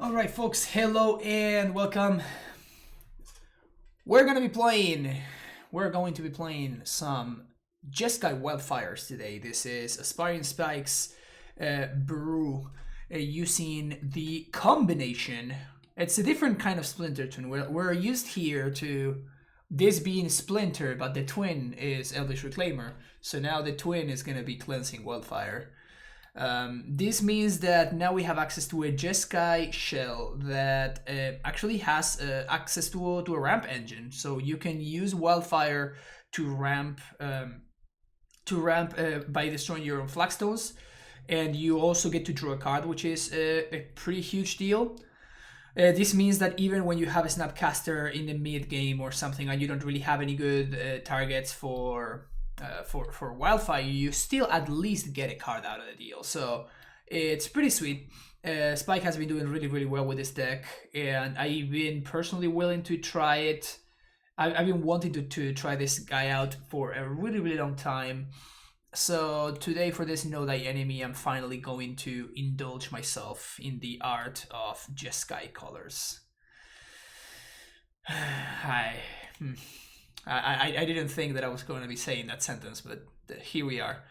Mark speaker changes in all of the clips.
Speaker 1: Alright folks, hello and welcome. We're going to be playing some Jeskai Wildfires today. This is Aspiringspike's brew using the combination. It's a different kind of splinter twin. We're used here to this being splinter, but the twin is Elvish Reclaimer. So now the twin is going to be Cleansing Wildfire. This means that now we have access to a Jeskai shell that actually has access to a ramp engine. So you can use Wildfire to ramp by destroying your own flagstones, and you also get to draw a card, which is a pretty huge deal. This means that even when you have a Snapcaster in the mid game or something, and you don't really have any good targets for Wildfire, you still at least get a card out of the deal. So it's pretty sweet. Spike has been doing really well with this deck, and I've been personally willing to try it. I've been wanting to try this guy out for a really long time. So today, for this Know Thy Enemy, I'm finally going to indulge myself in the art of Jeskai colors. I didn't think that I was going to be saying that sentence, but here we are.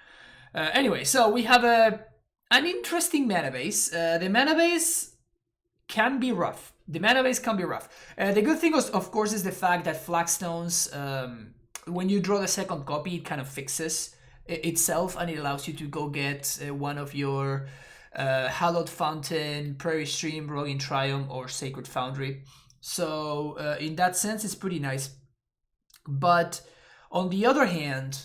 Speaker 1: Anyway, so we have an interesting mana base. The mana base can be rough. The good thing, of course, is the fact that Flagstones, when you draw the second copy, it kind of fixes itself, and it allows you to go get one of your Hallowed Fountain, Prairie Stream, Rolling Triumph, or Sacred Foundry. So in that sense, it's pretty nice. But on the other hand,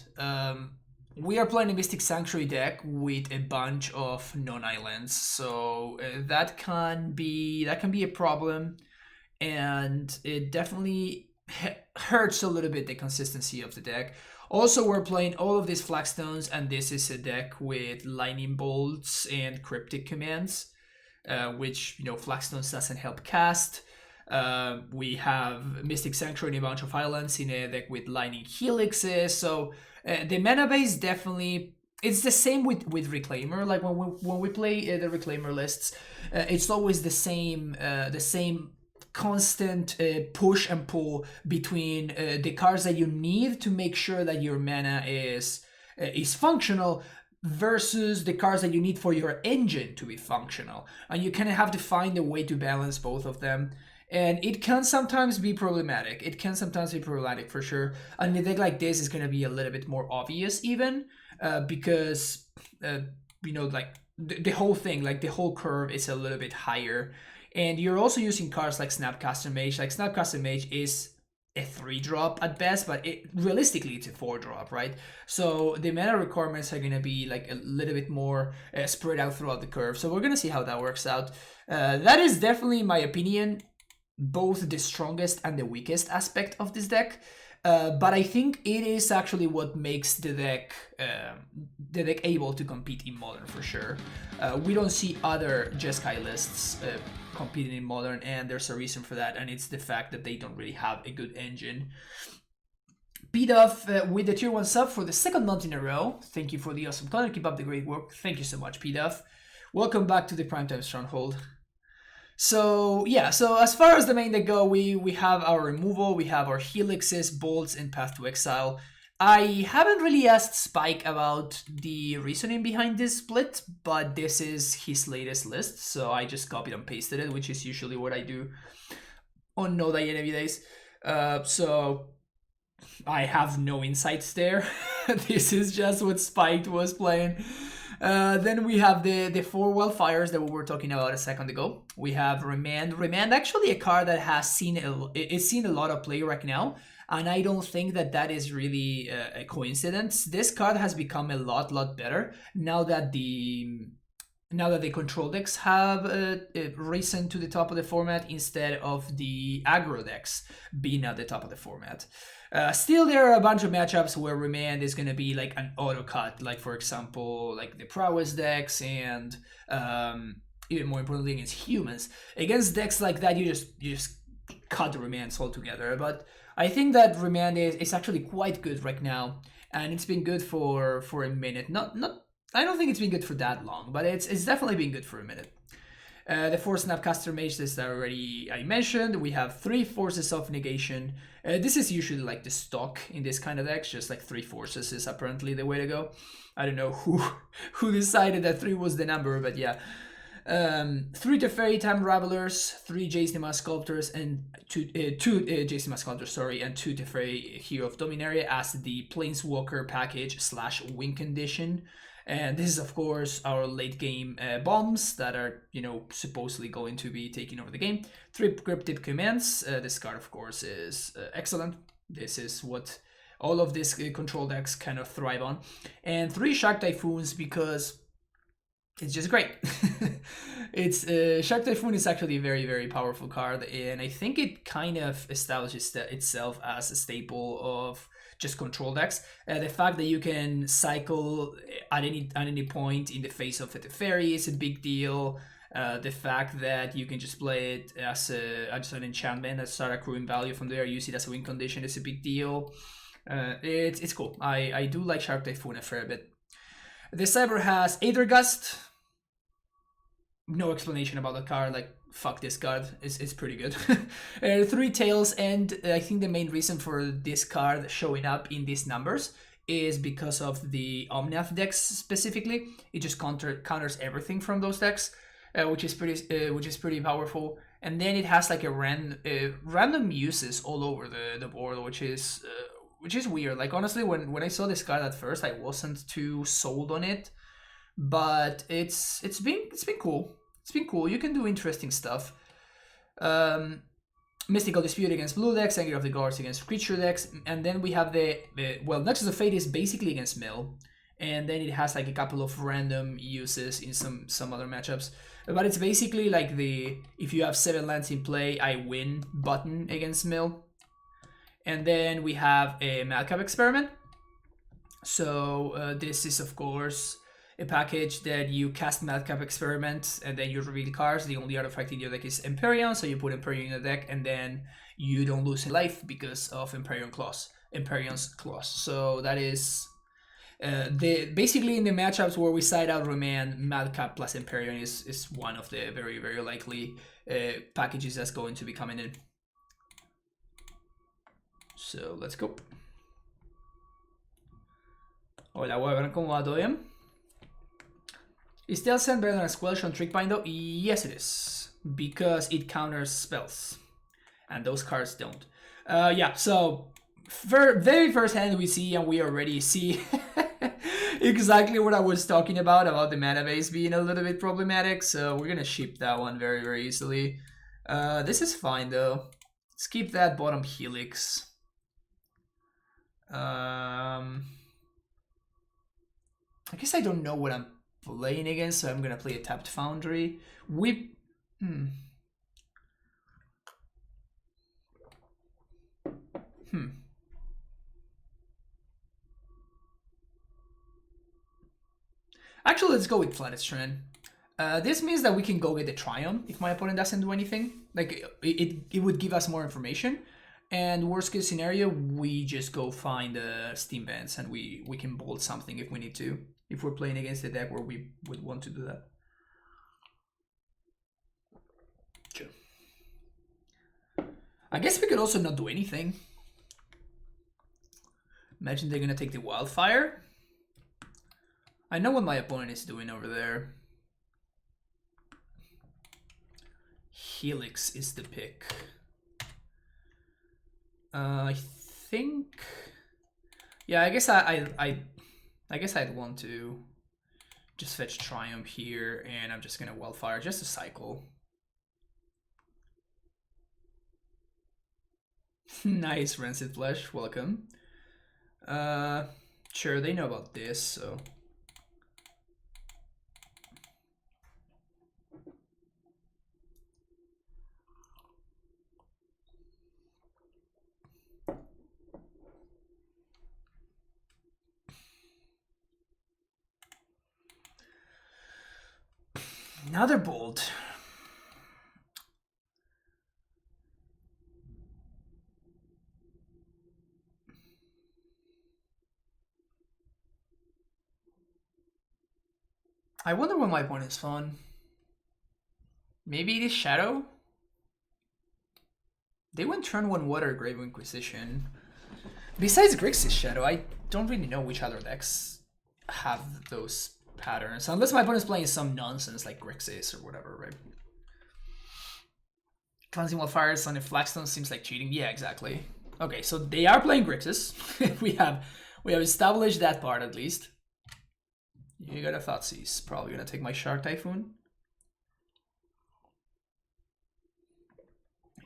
Speaker 1: we are playing a Mystic Sanctuary deck with a bunch of non-islands, so that can be a problem, and it definitely hurts a little bit the consistency of the deck. Also, we're playing all of these Flagstones, and this is a deck with Lightning Bolts and Cryptic Commands, which, you know, Flagstones doesn't help cast. We have Mystic Sanctuary and a bunch of islands in a deck with Lightning Helixes. So the mana base definitely, it's the same with Reclaimer. Like when we play the Reclaimer lists, it's always the same constant push and pull between the cards that you need to make sure that your mana is functional versus the cards that you need for your engine to be functional. And you kind of have to find a way to balance both of them. And it can sometimes be problematic. For sure. And a deck like this is going to be a little bit more obvious even because, you know, like the whole thing, like the whole curve is a little bit higher. And you're also using cards like Snapcaster Mage. Like Snapcaster Mage is a 3-drop at best, but realistically it's a 4-drop, right? So the mana requirements are going to be like a little bit more spread out throughout the curve. So we're going to see how that works out. That is definitely, in my opinion, both the strongest and the weakest aspect of this deck, but I think it is actually what makes the deck able to compete in Modern for sure. We don't see other Jeskai lists competing in Modern, and there's a reason for that, and it's the fact that they don't really have a good engine. P-Duff with the tier 1 sub for the second month in a row. Thank you for the awesome content. Keep up the great work. Thank you so much, P-Duff. Welcome back to the Primetime Stronghold. So yeah, so as far as the main deck go, we have our removal, we have our Helixes, Bolts, and Path to Exile. I haven't really asked Spike about the reasoning behind this split, but this is his latest list, so I just copied and pasted it, which is usually what I do on Know Thy Enemy days. So I have no insights there. This is just what Spike was playing. Then we have the 4 Wildfires that we were talking about a second ago. We have Remand. Remand, actually a card that has seen a lot of play right now, and I don't think that is really a coincidence. This card has become a lot better now that the control decks have risen to the top of the format instead of the aggro decks being at the top of the format. Still, there are a bunch of matchups where Remand is going to be like an auto cut, like for example, like the Prowess decks, and even more importantly against humans. Against decks like that, you just cut the Remands altogether. But I think that Remand is actually quite good right now, and it's been good for a minute. I don't think it's been good for that long, but it's definitely been good for a minute. The 4 Snapcaster Mages that I mentioned. We have 3 Forces of Negation. This is usually like the stock in this kind of decks, just like 3 forces is apparently the way to go. I don't know who decided that 3 was the number, but yeah. 3 Teferi Time Ravelers, 3 Jace Sculptors, and 2 Jace Sculptors, sorry, and 2 Teferi Hero of Dominaria as the Planeswalker package / win condition. And this is, of course, our late game bombs that are, you know, supposedly going to be taking over the game. 3 Cryptid Commands. This card, of course, is excellent. This is what all of these control decks kind of thrive on. And 3 Shark Typhoons because it's just great. It's Shark Typhoon is actually a very, very powerful card, and I think it kind of establishes itself as a staple of just control decks. The fact that you can cycle at any point in the face of a Teferi is a big deal. The fact that you can just play it as an enchantment and start accruing value from there, use it as a win condition is a big deal. It's cool. I do like Shark Typhoon a fair bit. The Cyber has Aether Gust. No explanation about the card, like fuck this card, it's pretty good. 3 Tails, and I think the main reason for this card showing up in these numbers is because of the Omnath decks specifically. It just counters everything from those decks, which is pretty powerful. And then it has like a random uses all over the board, which is weird. Like honestly, when I saw this card at first, I wasn't too sold on it, but it's been cool. It's been cool. You can do interesting stuff. Mystical Dispute against blue decks, Anger of the Gods against creature decks, and then we have the Nexus of Fate is basically against mill, and then it has like a couple of random uses in some other matchups. But it's basically like the if you have 7 lands in play, I win button against mill. And then we have a Madcap Experiment. So this is of course a package that you cast Madcap Experiment and then you reveal cards. The only artifact in your deck is Empyrean, so you put Empyrean in the deck and then you don't lose any life because of Empyrean's Clause. So that is basically in the matchups where we side out Remand, Madcap plus Empyrean is one of the very, very likely packages that's going to be coming in. So let's go. Hola, Weber, ¿cómo va? ¿Todo bien? Is Steel Sand better than a Squelch on Trick Bind though? Yes it is, because it counters spells, and those cards don't. Yeah, so very first hand we see, and we already see exactly what I was talking about the mana base being a little bit problematic, so we're gonna ship that one very, very easily. This is fine though. Let's keep that bottom Helix. I guess I don't know what I'm playing against, so I'm gonna play a tapped Foundry. Actually, let's go with Flat Strand. This means that we can go get the Triumph if my opponent doesn't do anything. Like, it would give us more information. And worst case scenario, we just go find Steam Vents and we can bolt something if we need to. If we're playing against a deck where we would want to do that. Sure. I guess we could also not do anything. Imagine they're gonna take the Wildfire. I know what my opponent is doing over there. Helix is the pick. I think, yeah. I guess I guess I'd want to just fetch Triumph here, and I'm just gonna Wildfire just to cycle. Nice, Rancid Flesh, welcome. Sure, they know about this, so. Another bolt. I wonder what my opponent's fun. Maybe it is Shadow? They went turn 1 Water Grave Inquisition. Besides Grixis Shadow, I don't really know which other decks have those patterns. Unless my opponent's playing some nonsense like Grixis or whatever, right? Cleansing Wildfires on a Flagstone seems like cheating. Yeah, exactly. Okay, so they are playing Grixis. we have established that part at least. You got a Thoughtseize. Probably gonna take my Shark Typhoon.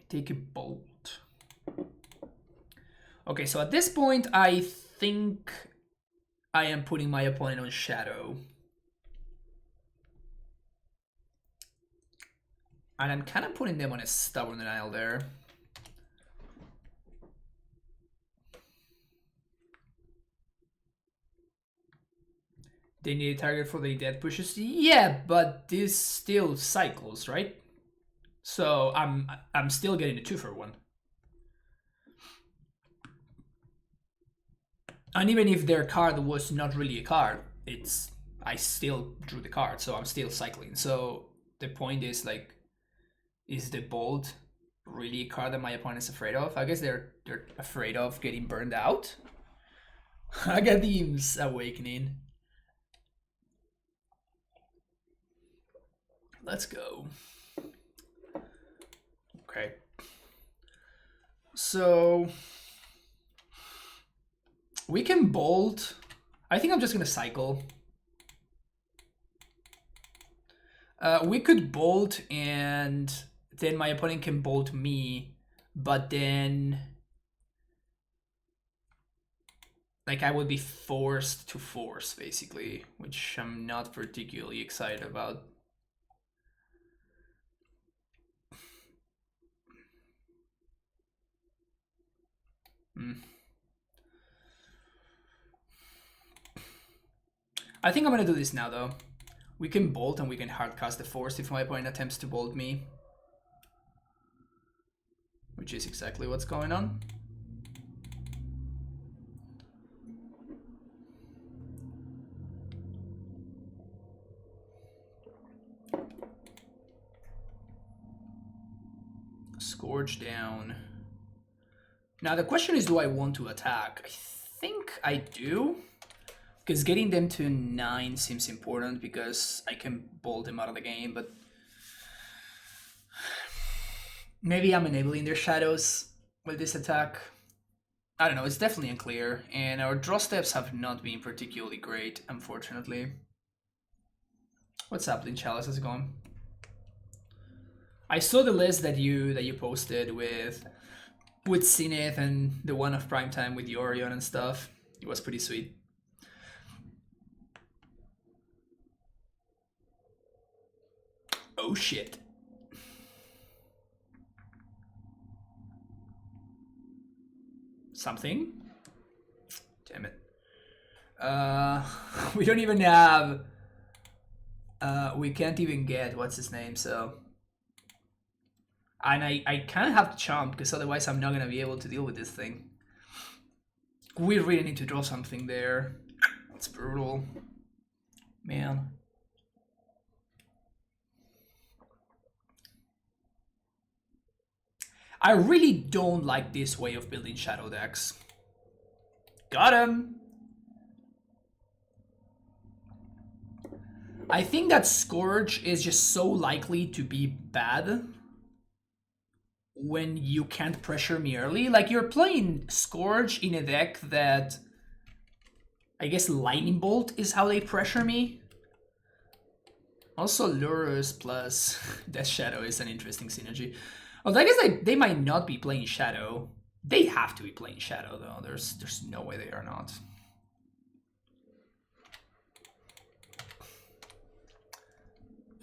Speaker 1: Take a Bolt. Okay, so at this point, I think I am putting my opponent on Shadow. And I'm kind of putting them on a Stubborn Denial there. They need a target for the death pushes? Yeah, but this still cycles, right? So I'm still getting a 2-for-1. And even if their card was not really a card, I still drew the card, so I'm still cycling. So the point is, like, is the Bolt really a card that my opponent is afraid of? I guess they're afraid of getting burned out. Agadim's Awakening. Let's go. Okay. So we can Bolt. I think I'm just gonna cycle. We could Bolt and then my opponent can Bolt me, but then like I would be forced to force basically, which I'm not particularly excited about. I think I'm gonna do this now though. We can Bolt and we can hardcast the force if my opponent attempts to Bolt me. Which is exactly what's going on. Scourge down. Now the question is, do I want to attack? I think I do. Because getting them to 9 seems important because I can Bolt them out of the game, but maybe I'm enabling their shadows with this attack. I don't know, it's definitely unclear, and our draw steps have not been particularly great, unfortunately. What's up, Lynn Chalice? How's it going? I saw the list that you posted with Zenith and the one of Primetime with Yorion and stuff. It was pretty sweet. Oh shit. Something? Damn it. We don't even have... we can't even get what's his name, so... And I kind of have to chomp, because otherwise I'm not going to be able to deal with this thing. We really need to draw something there. It's brutal. Man. I really don't like this way of building shadow decks. Got him! I think that Scourge is just so likely to be bad when you can't pressure me early. Like, you're playing Scourge in a deck that... I guess Lightning Bolt is how they pressure me. Also, Lurus plus Death Shadow is an interesting synergy. Although I guess they might not be playing Shadow. They have to be playing Shadow, though. There's no way they are not.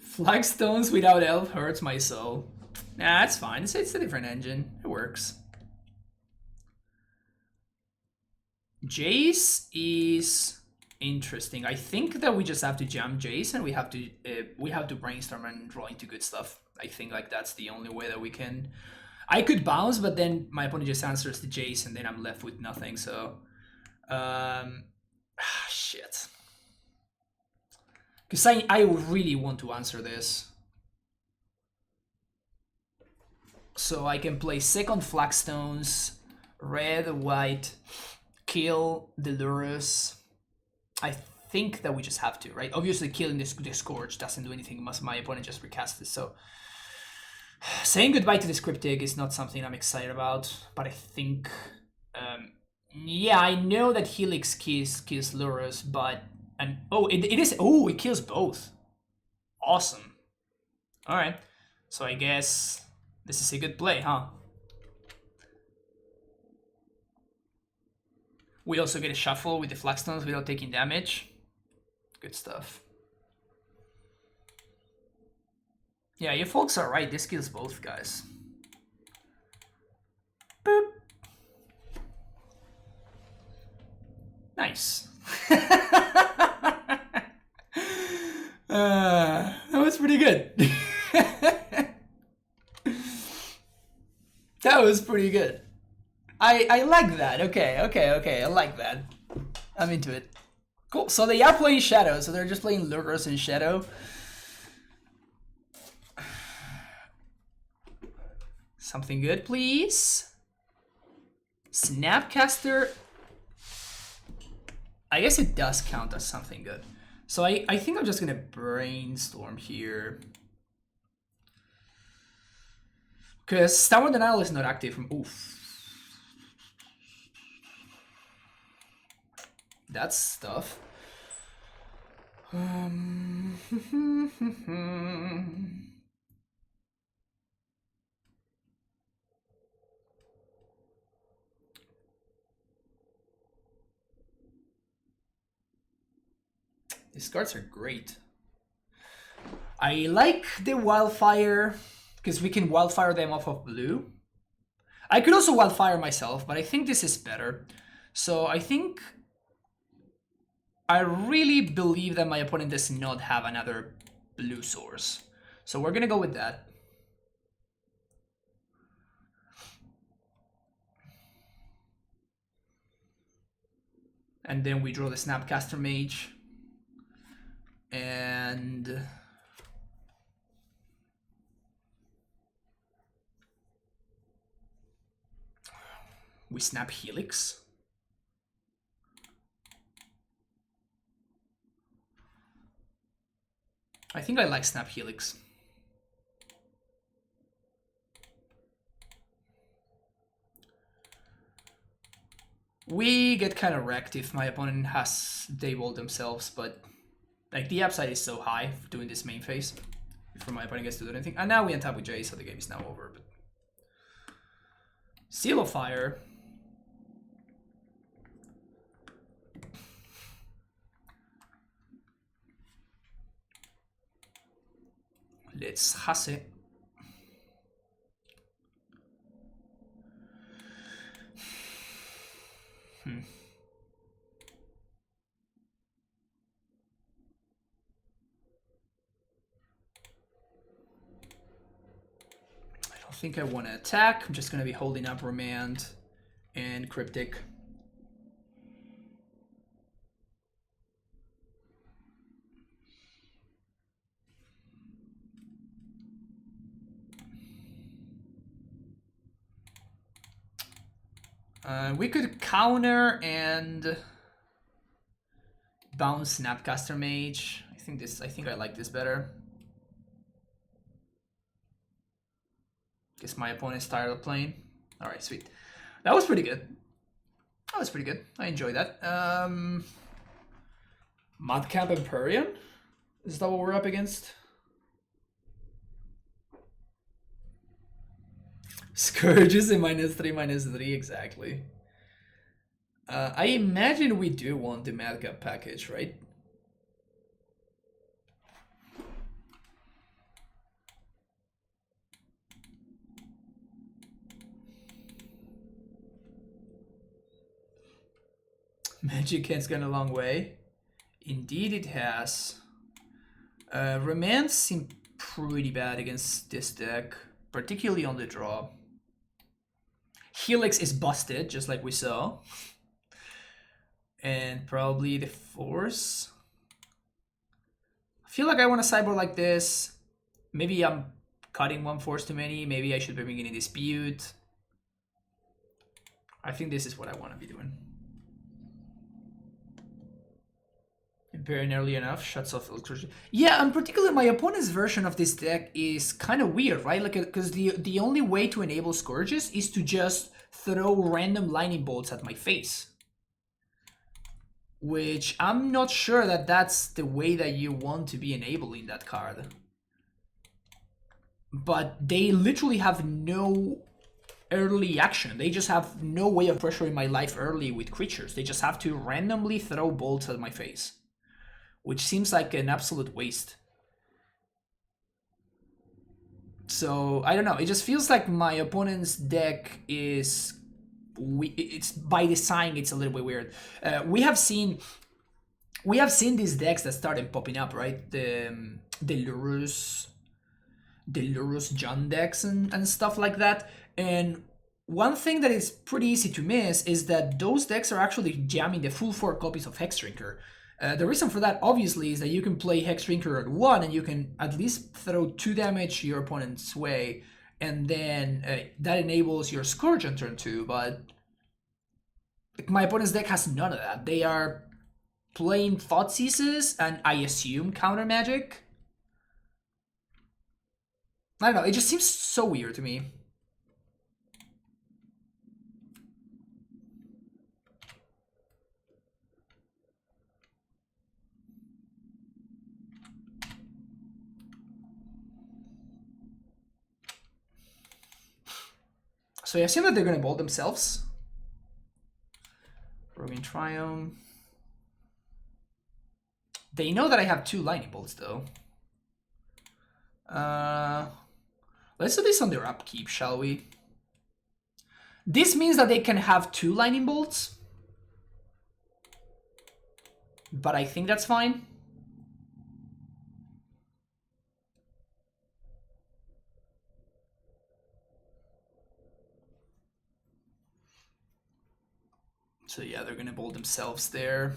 Speaker 1: Flagstones without Elf hurts my soul. Nah, that's fine. It's a different engine. It works. Jace is interesting. I think that we just have to jam Jace and we have to brainstorm and draw into good stuff. I think like that's the only way that we can. I could bounce, but then my opponent just answers the Jace and then I'm left with nothing. So, shit. Because I really want to answer this. So I can play second Flagstones, red, white, kill the Lurus. I think that we just have to, right? Obviously killing the Scourge doesn't do anything unless my opponent just recast it, so... Saying goodbye to this Cryptic is not something I'm excited about, but I think... yeah, I know that Helix kills Lurus, but... And oh, it is... Oh, it kills both. Awesome. Alright. So I guess this is a good play, huh? We also get a shuffle with the Flagstones without taking damage. Good stuff. Yeah, you folks are right. This kills both, guys. Boop. Nice. That was pretty good. That was pretty good. I like that. Okay. I like that. I'm into it. Cool. So they are playing Shadow, so they're just playing Lurkers in Shadow. Something good, please. Snapcaster. I guess it does count as something good. So I think I'm just gonna brainstorm here. Because Tower Denial is not active from oof. That's tough. These cards are great. I like the Wildfire because we can Wildfire them off of blue. I could also Wildfire myself, but I think this is better. So I think I really believe that my opponent does not have another blue source. So we're gonna go with that. And then we draw the Snapcaster Mage. And we snap Helix. I think I like snap Helix. We get kind of wrecked if my opponent has Daywall themselves, but like the upside is so high for doing this main phase before my opponent gets to do anything. And now we untap with Jay, so the game is now over. But Seal of Fire. Let's hasse it. I don't think I want to attack. I'm just going to be holding up Remand and Cryptic. We could counter and bounce Snapcaster Mage. I think I like this better. Guess my opponent's tired of playing. Alright, sweet. That was pretty good. That was pretty good. I enjoyed that. Mudcap Empyrean? Is that what we're up against? Scourge is a -3/-3, exactly. I imagine we do want the Madcap package, right? Magic Hand's gone a long way. Indeed it has. Remand seem pretty bad against this deck, particularly on the draw. Helix is busted, just like we saw. And probably the Force. I feel like I want a sideboard like this. Maybe I'm cutting one force too many. Maybe I should be bringing in Dispute. I think this is what I want to be doing. Imperial early enough, shuts off Scourge. Yeah, and particularly my opponent's version of this deck is kind of weird, right? Like, because the only way to enable Scourges is to just throw random lightning bolts at my face. Which I'm not sure that that's the way that you want to be enabling that card. But they literally have no early action. They just have no way of pressuring my life early with creatures. They just have to randomly throw bolts at my face. Which seems like an absolute waste. So, I don't know. It just feels like my opponent's deck is... It's by design, it's a little bit weird. We have seen these decks that started popping up, right? The Lurus John decks and stuff like that. And one thing that is pretty easy to miss is that those decks are actually jamming the full 4 copies of Hexdrinker. The reason for that, obviously, is that you can play Hexdrinker at 1 and you can at least throw 2 damage your opponent's way, and then that enables your Scourge on turn 2, but my opponent's deck has none of that. They are playing Thoughtseizes and, I assume, counter magic. I don't know, it just seems so weird to me. So I assume that they're going to bolt themselves. Roaming Triumph. They know that I have 2 lightning bolts, though. Let's do this on their upkeep, shall we? This means that they can have 2 lightning bolts. But I think that's fine. So yeah, they're gonna bolt themselves there.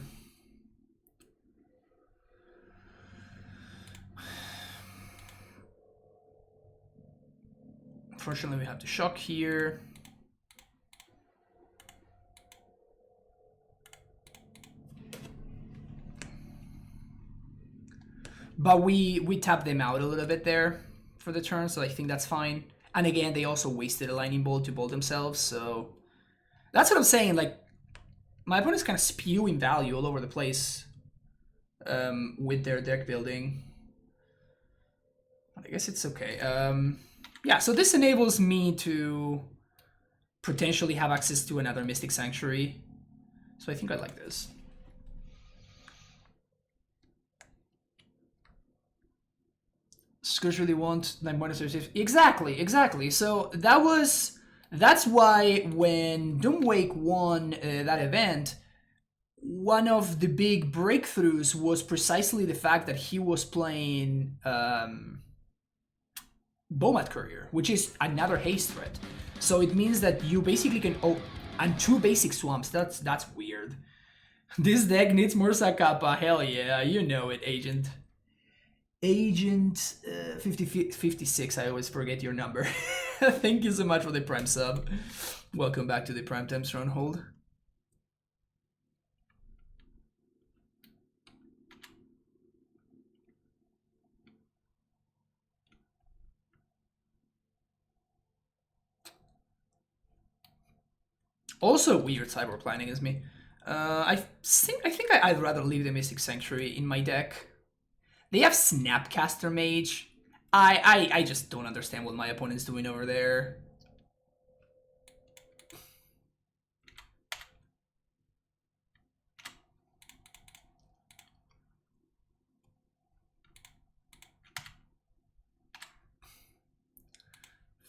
Speaker 1: Unfortunately, we have to shock here. But we tapped them out a little bit there for the turn, so I think that's fine. And again, they also wasted a lightning bolt to bolt themselves, so that's what I'm saying. Like, my opponent's kind of spewing value all over the place with their deck building. I guess it's okay. Yeah, so this enables me to potentially have access to another Mystic Sanctuary. So I think I like this. Scourge really want 9 -6. Exactly. So that's why when Doomwake won that event, one of the big breakthroughs was precisely the fact that he was playing Bomat Courier, which is another haste threat. So it means that you basically can... Oh, and 2 basic swamps. That's weird. This deck needs more Sakapa. Hell yeah, you know it, Agent. Agent 56, I always forget your number. Thank you so much for the Prime sub. Welcome back to the Primetime Stronghold. Also weird cyber planning is me. I think I'd rather leave the Mystic Sanctuary in my deck. They have Snapcaster Mage. I just don't understand what my opponent's doing over there.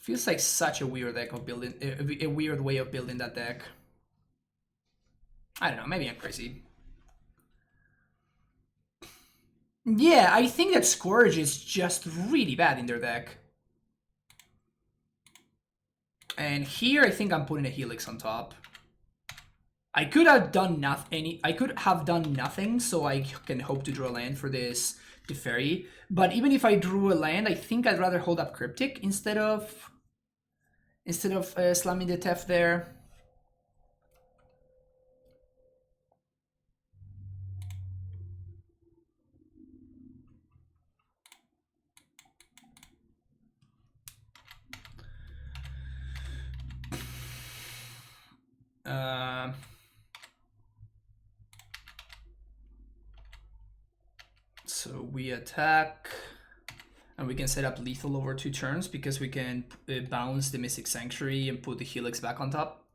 Speaker 1: Feels like such a weird deck of building, a weird way of building that deck. I don't know, maybe I'm crazy. Yeah, I think that Scourge is just really bad in their deck. And here I think I'm putting a Helix on top. I could have done nothing, so I can hope to draw land for this Teferi. But even if I drew a land, I think I'd rather hold up Cryptic instead of slamming the Tef there. So we attack, and we can set up lethal over 2 turns because we can bounce the Mystic Sanctuary and put the Helix back on top.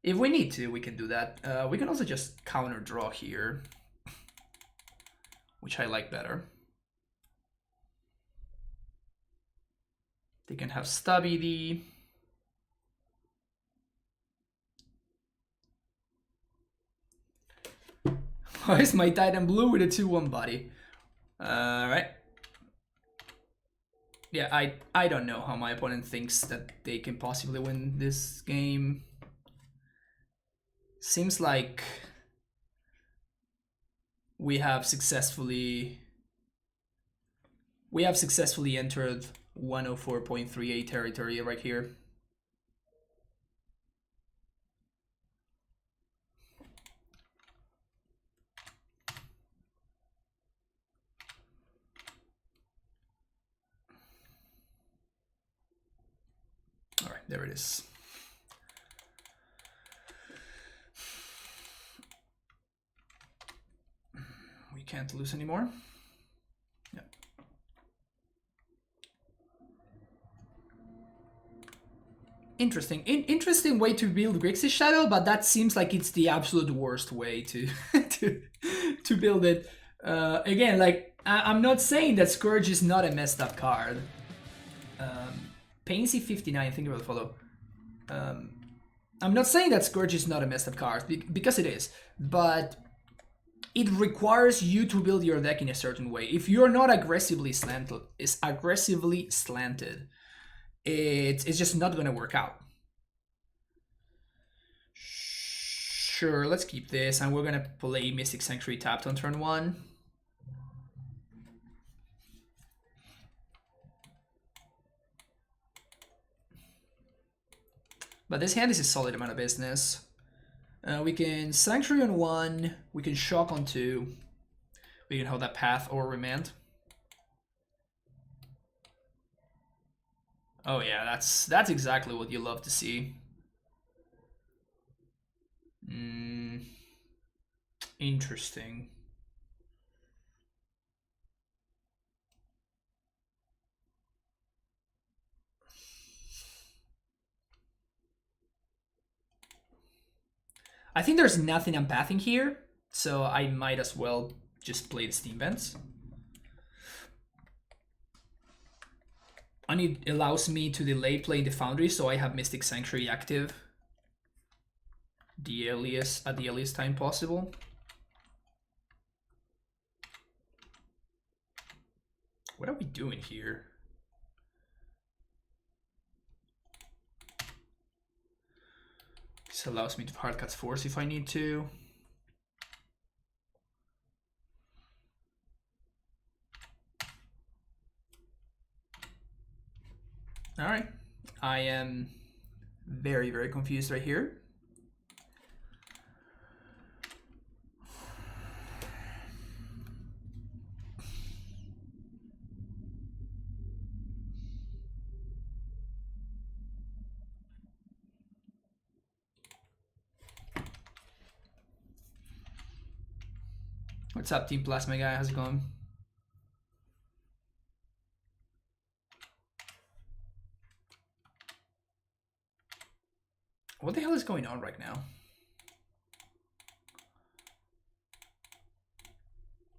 Speaker 1: If we need to, we can do that. We can also just counter draw here, which I like better. They can have Stubby D. Why is my Titan blue with a 2/1 body? Right. Yeah, I don't know how my opponent thinks that they can possibly win this game. Seems like we have successfully entered 104.38 territory right here. All right, there it is. We can't lose anymore. Yeah. Interesting. Interesting way to build Grixis Shadow, but that seems like it's the absolute worst way to to build it. Again, like I'm not saying that Scourge is not a messed up card. Pansy 59, think about follow. I'm not saying that Scourge is not a messed up card because it is, but it requires you to build your deck in a certain way. If you're not aggressively slanted, it's just not gonna work out. Sure, let's keep this, and we're gonna play Mystic Sanctuary tapped on turn 1. But this hand is a solid amount of business. We can Sanctuary on 1, we can Shock on 2, we can hold that Path or Remand. Oh yeah, that's exactly what you love to see. Interesting. I think there's nothing unpathing here, so I might as well just play the Steam Vents. And it allows me to delay playing the Foundry, so I have Mystic Sanctuary active at the earliest time possible. What are we doing here? This allows me to hardcut Force if I need to. All right, I am very, very confused right here. What's up, Team Plasma guy? How's it going? What the hell is going on right now?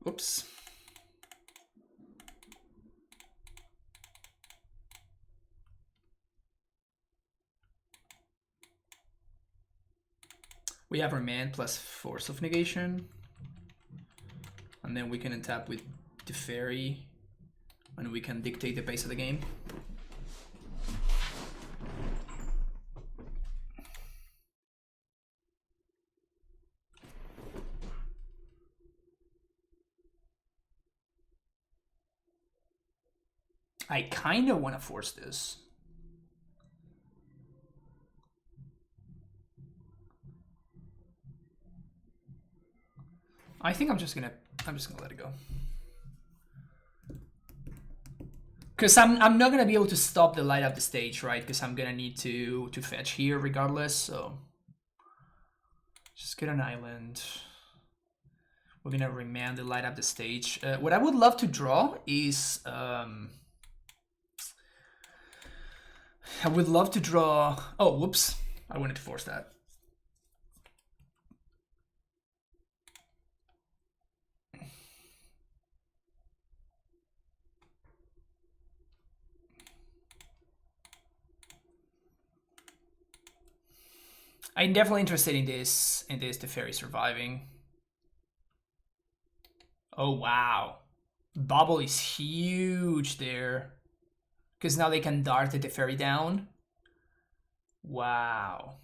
Speaker 1: Oops. We have Remand plus Force of Negation. And then we can untap with the Fairy, and we can dictate the pace of the game. I kind of want to force this. I think I'm just gonna let it go. Because I'm not gonna be able to stop the light up the stage, right? Because I'm gonna need to fetch here regardless. So just get an island. We're gonna remand the light up the stage. What I would love to draw is I would love to draw. Oh, whoops! I wanted to force that. I'm definitely interested in this, the fairy surviving. Oh, wow. Bubble is huge there. Because now they can dart the fairy down. Wow.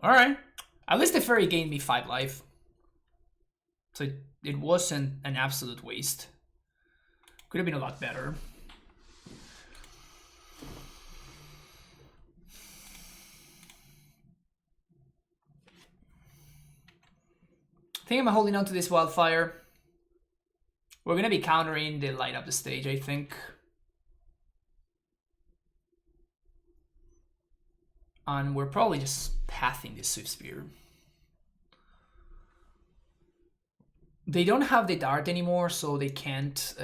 Speaker 1: Alright. At least the fairy gained me 5 life. So it wasn't an absolute waste. Could have been a lot better. I think I'm holding on to this wildfire. We're gonna be countering the light up the stage, I think. And we're probably just pathing this Swift Spear. They don't have the dart anymore, so they can't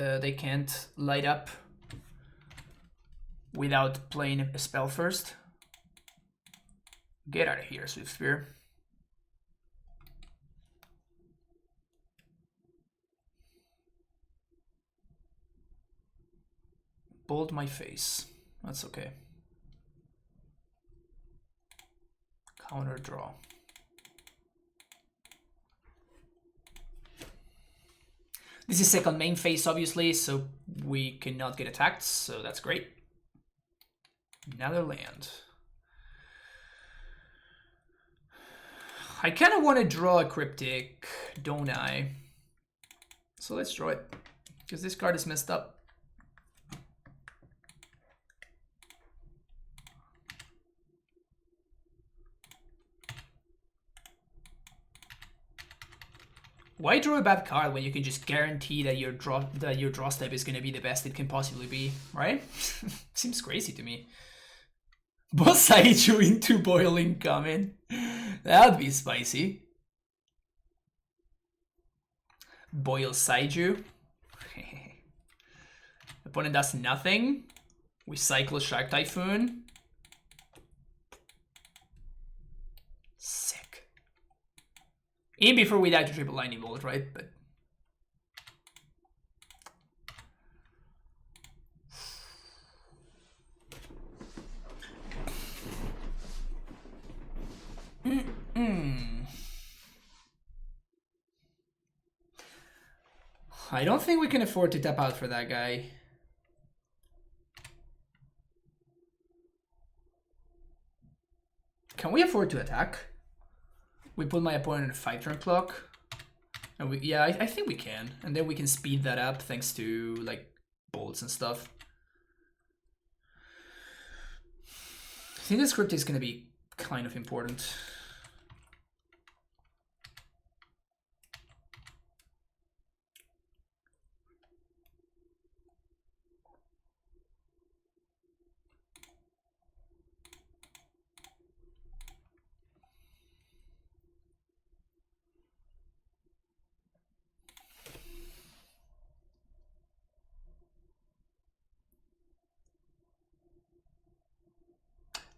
Speaker 1: light up without playing a spell first. Get out of here, Swift Spear. Bolt my face. That's okay. Counter draw. This is second main phase, obviously, so we cannot get attacked, so that's great. Another land. I kind of want to draw a cryptic, don't I? So let's draw it, because this card is messed up. Why draw a bad card when you can just guarantee that your draw step is going to be the best it can possibly be, right? Seems crazy to me. Boss Saiju into boiling coming. That would be spicy. Boil Saiju. Opponent does nothing. We cycle Shark Typhoon. Sick. Even before we die to triple lightning bolt, right? But I don't think we can afford to tap out for that guy. Can we afford to attack? We put my opponent in a 5-turn clock. And we, yeah, I think we can. And then we can speed that up thanks to like bolts and stuff. I think this script is going to be kind of important.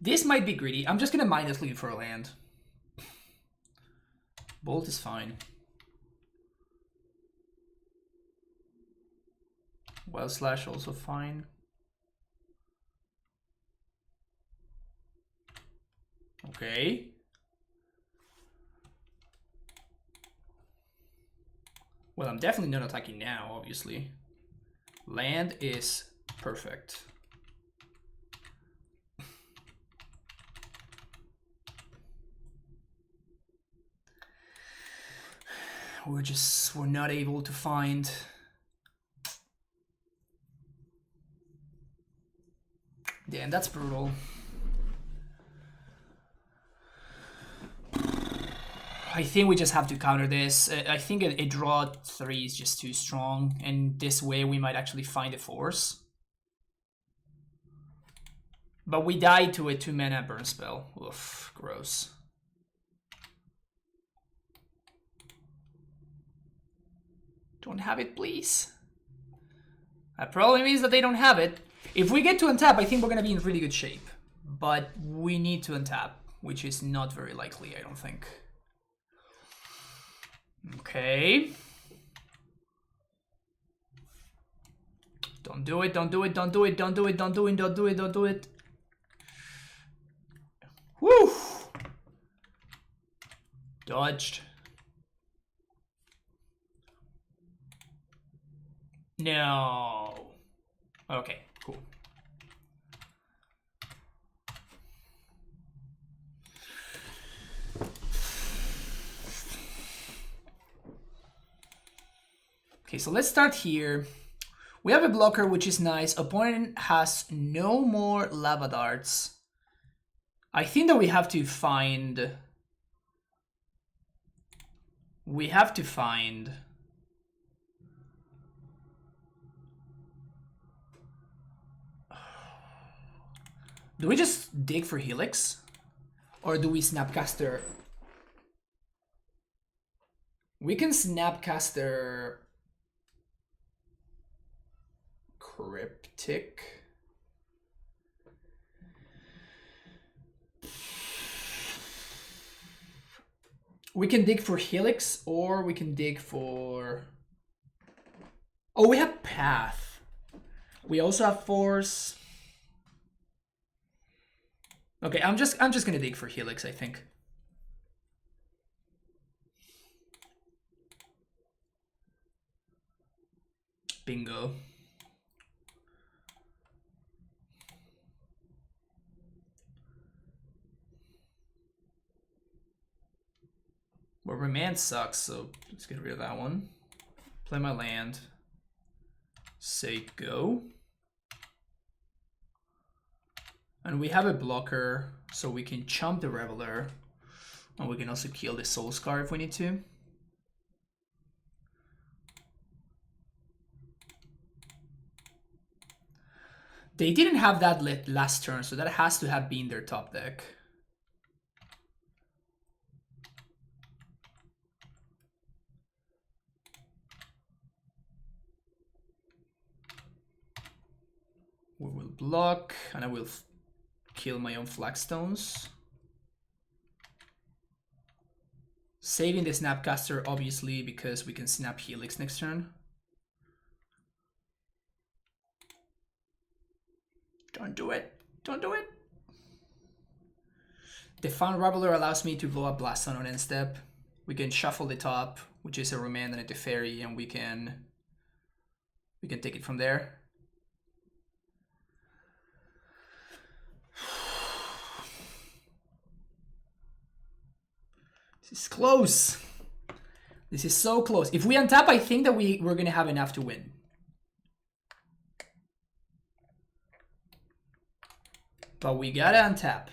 Speaker 1: This might be greedy. I'm just going to minus lead for a land. Bolt is fine. Wild Slash also fine. Okay. Well, I'm definitely not attacking now, obviously. Land is perfect. We're not able to find. Damn, that's brutal. I think we just have to counter this. I think a draw 3 is just too strong, and this way we might actually find a force. But we die to a 2-mana burn spell. Oof, gross. Don't have it, please. That probably means that they don't have it. If we get to untap, I think we're going to be in really good shape. But we need to untap, which is not very likely, I don't think. Okay. Don't do it, don't do it, don't do it, don't do it, don't do it, don't do it, don't do it. Woo! Dodged. No. Okay, cool. Okay, so let's start here. We have a blocker, which is nice. Opponent has no more lava darts. I think that we have to find... Do we just dig for Helix? Or do we Snapcaster? We can Snapcaster... Cryptic. We can dig for Helix, or we can dig for... Oh, we have Path. We also have Force. Okay, I'm just gonna dig for Helix, I think. Bingo. Well, Remand sucks, so let's get rid of that one. Play my land. Say go. And we have a blocker, so we can chump the Reveler. And we can also kill the Soul Scar if we need to. They didn't have that last turn, so that has to have been their top deck. We will block, and I will kill my own Flagstones. Saving the Snapcaster, obviously, because we can snap Helix next turn. Don't do it. Don't do it. The Found Reveler allows me to blow up Blast on end step. We can shuffle the top, which is a Remand and a Teferi, and we can take it from there. This is close. This is so close. If we untap, I think that we're going to have enough to win. But we gotta untap.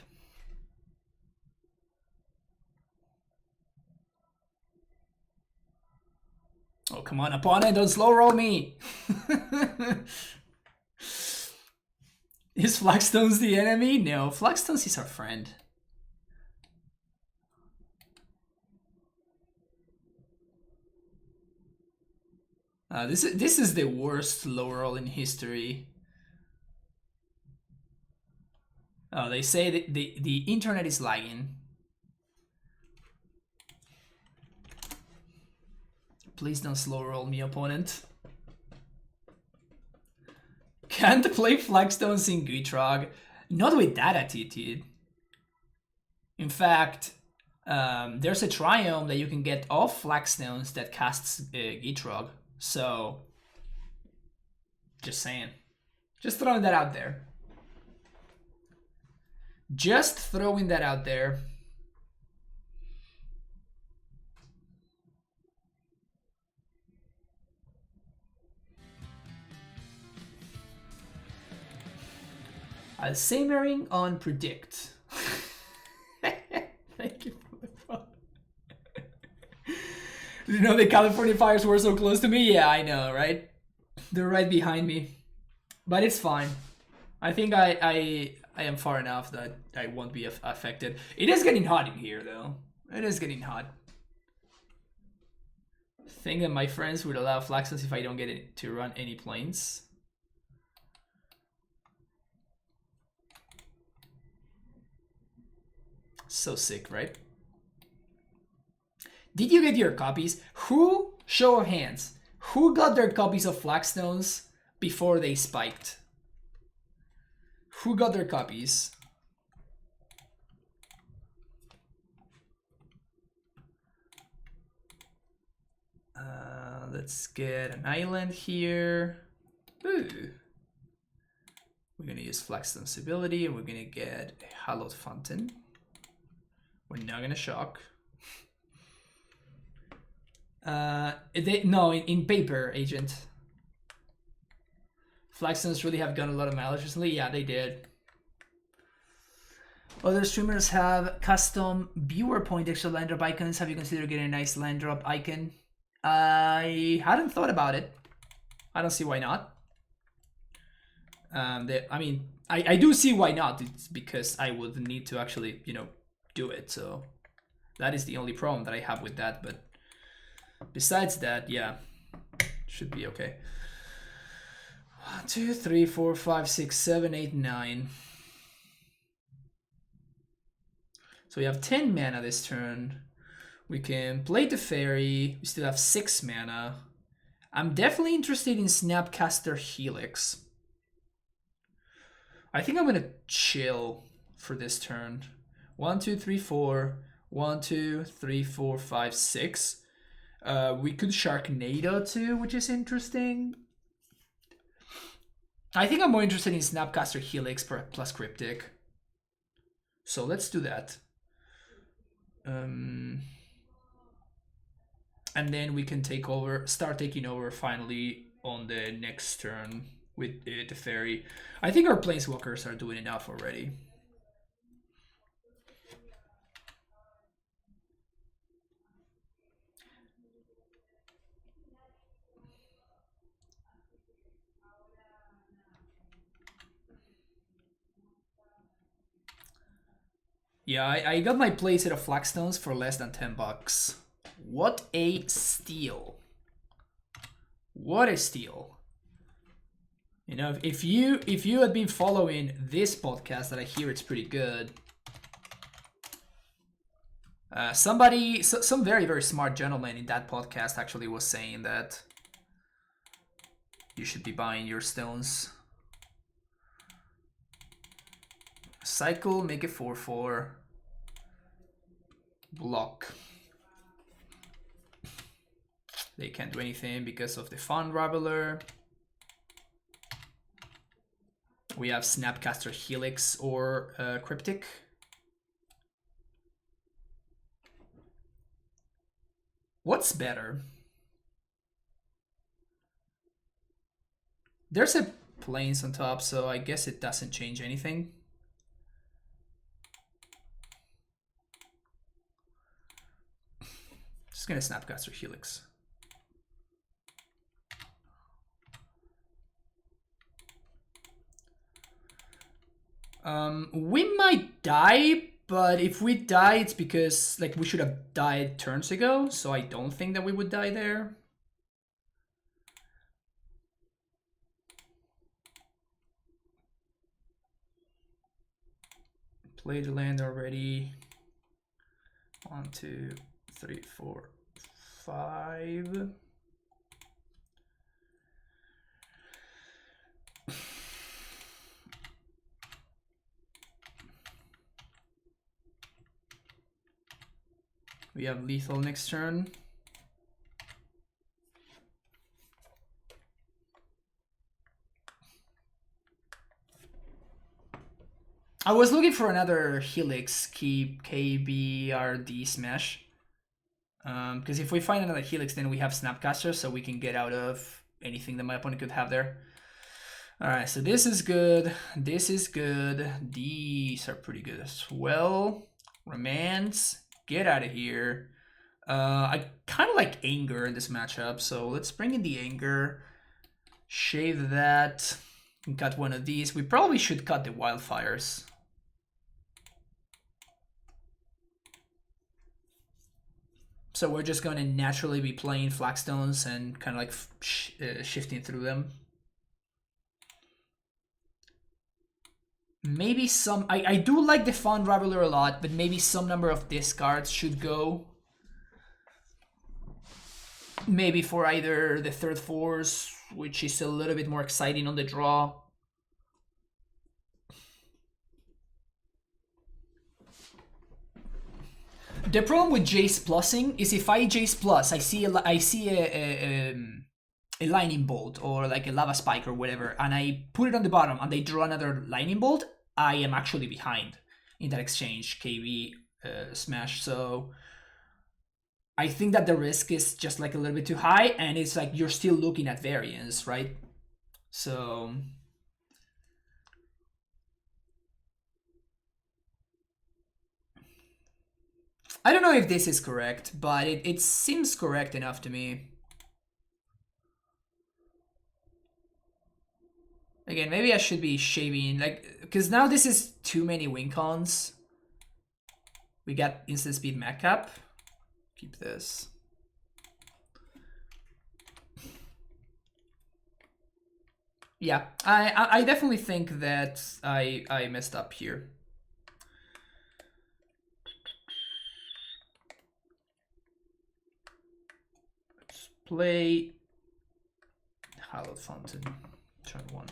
Speaker 1: Oh, come on, opponent, don't slow roll me. Is Flagstones the enemy? No, Flagstones is our friend. This is the worst low roll in history. Oh, they say that the internet is lagging. Please don't slow roll me, opponent. Can't play Flagstones in Gitrog. Not with that attitude. In fact, there's a Triome that you can get off Flagstones that casts Gitrog. So, just saying. Just throwing that out there. Just throwing that out there. Alzheimering on predict. Thank you for the fun. You know the California fires were so close to me? Yeah, I know, right? They're right behind me. But it's fine. I think I am far enough that I won't be affected. It is getting hot in here, though. It is getting hot. Think that my friends would allow Flaxlands if I don't get it to run any planes. So sick, right? Did you get your copies? Who, show of hands, who got their copies of Flagstones before they spiked? Who got their copies? Let's get an island here. Ooh. We're gonna use Flagstone's ability and we're gonna get a Hallowed Fountain. We're not gonna shock. No, in paper, Agent. Flagstones really have gotten a lot of mileage recently. Yeah, they did. Other streamers have custom viewer point extra land drop icons. Have you considered getting a nice land drop icon? I hadn't thought about it. I don't see why not. I mean, I do see why not. It's because I would need to actually, you know, do it. So that is the only problem that I have with that. But besides that, yeah, should be okay. 1, 2, 3, 4, 5, 6, 7, 8, 9. So we have 10 mana this turn. We can play the fairy. We still have 6 mana. I'm definitely interested in Snapcaster Helix. I think I'm gonna chill for this turn. 1, 2, 3, 4. 1, 2, 3, 4, 5, 6. We could Sharknado too, which is interesting. I think I'm more interested in Snapcaster Helix plus Cryptic. So let's do that. And then we can start taking over finally on the next turn with the fairy. I think our planeswalkers are doing enough already. Yeah, I got my playset of Flagstones for less than $10. What a steal. What a steal. You know, if you had been following this podcast that I hear it's pretty good. Some very, very smart gentleman in that podcast actually was saying that you should be buying your stones. Cycle, make it 4/4. Block. They can't do anything because of the Fun Raveler. We have Snapcaster Helix or Cryptic. What's better? There's a plains on top, so I guess it doesn't change anything. Just gonna Snapcaster Helix. We might die, but if we die, it's because like we should have died turns ago, so I don't think that we would die there. Play the land already. 1, 2, 3, 4, 5. We have lethal next turn. I was looking for another Helix keep KBRD smash. Because if we find another Helix, then we have Snapcaster, so we can get out of anything that my opponent could have there. Alright, so this is good. This is good. These are pretty good as well. Romance. Get out of here. I kind of like Anger in this matchup, so let's bring in the Anger. Shave that. Got one of these. We probably should cut the Wildfires. So we're just going to naturally be playing Flagstones and kind of like shifting through them. Maybe some... I do like the Fun Raveler a lot, but maybe some number of discards should go. Maybe for either the third force, which is a little bit more exciting on the draw. The problem with Jace plussing is if I Jace plus, I see a lightning bolt or like a lava spike or whatever, and I put it on the bottom and they draw another lightning bolt, I am actually behind in that exchange KV smash. So I think that the risk is just like a little bit too high, and it's like you're still looking at variance, right? So I don't know if this is correct, but it seems correct enough to me. Again, maybe I should be shaving, like, because now this is too many win cons. We got instant speed mech cap. Keep this. Yeah, I definitely think that I messed up here. Let's play Hallowed Fountain, turn 1.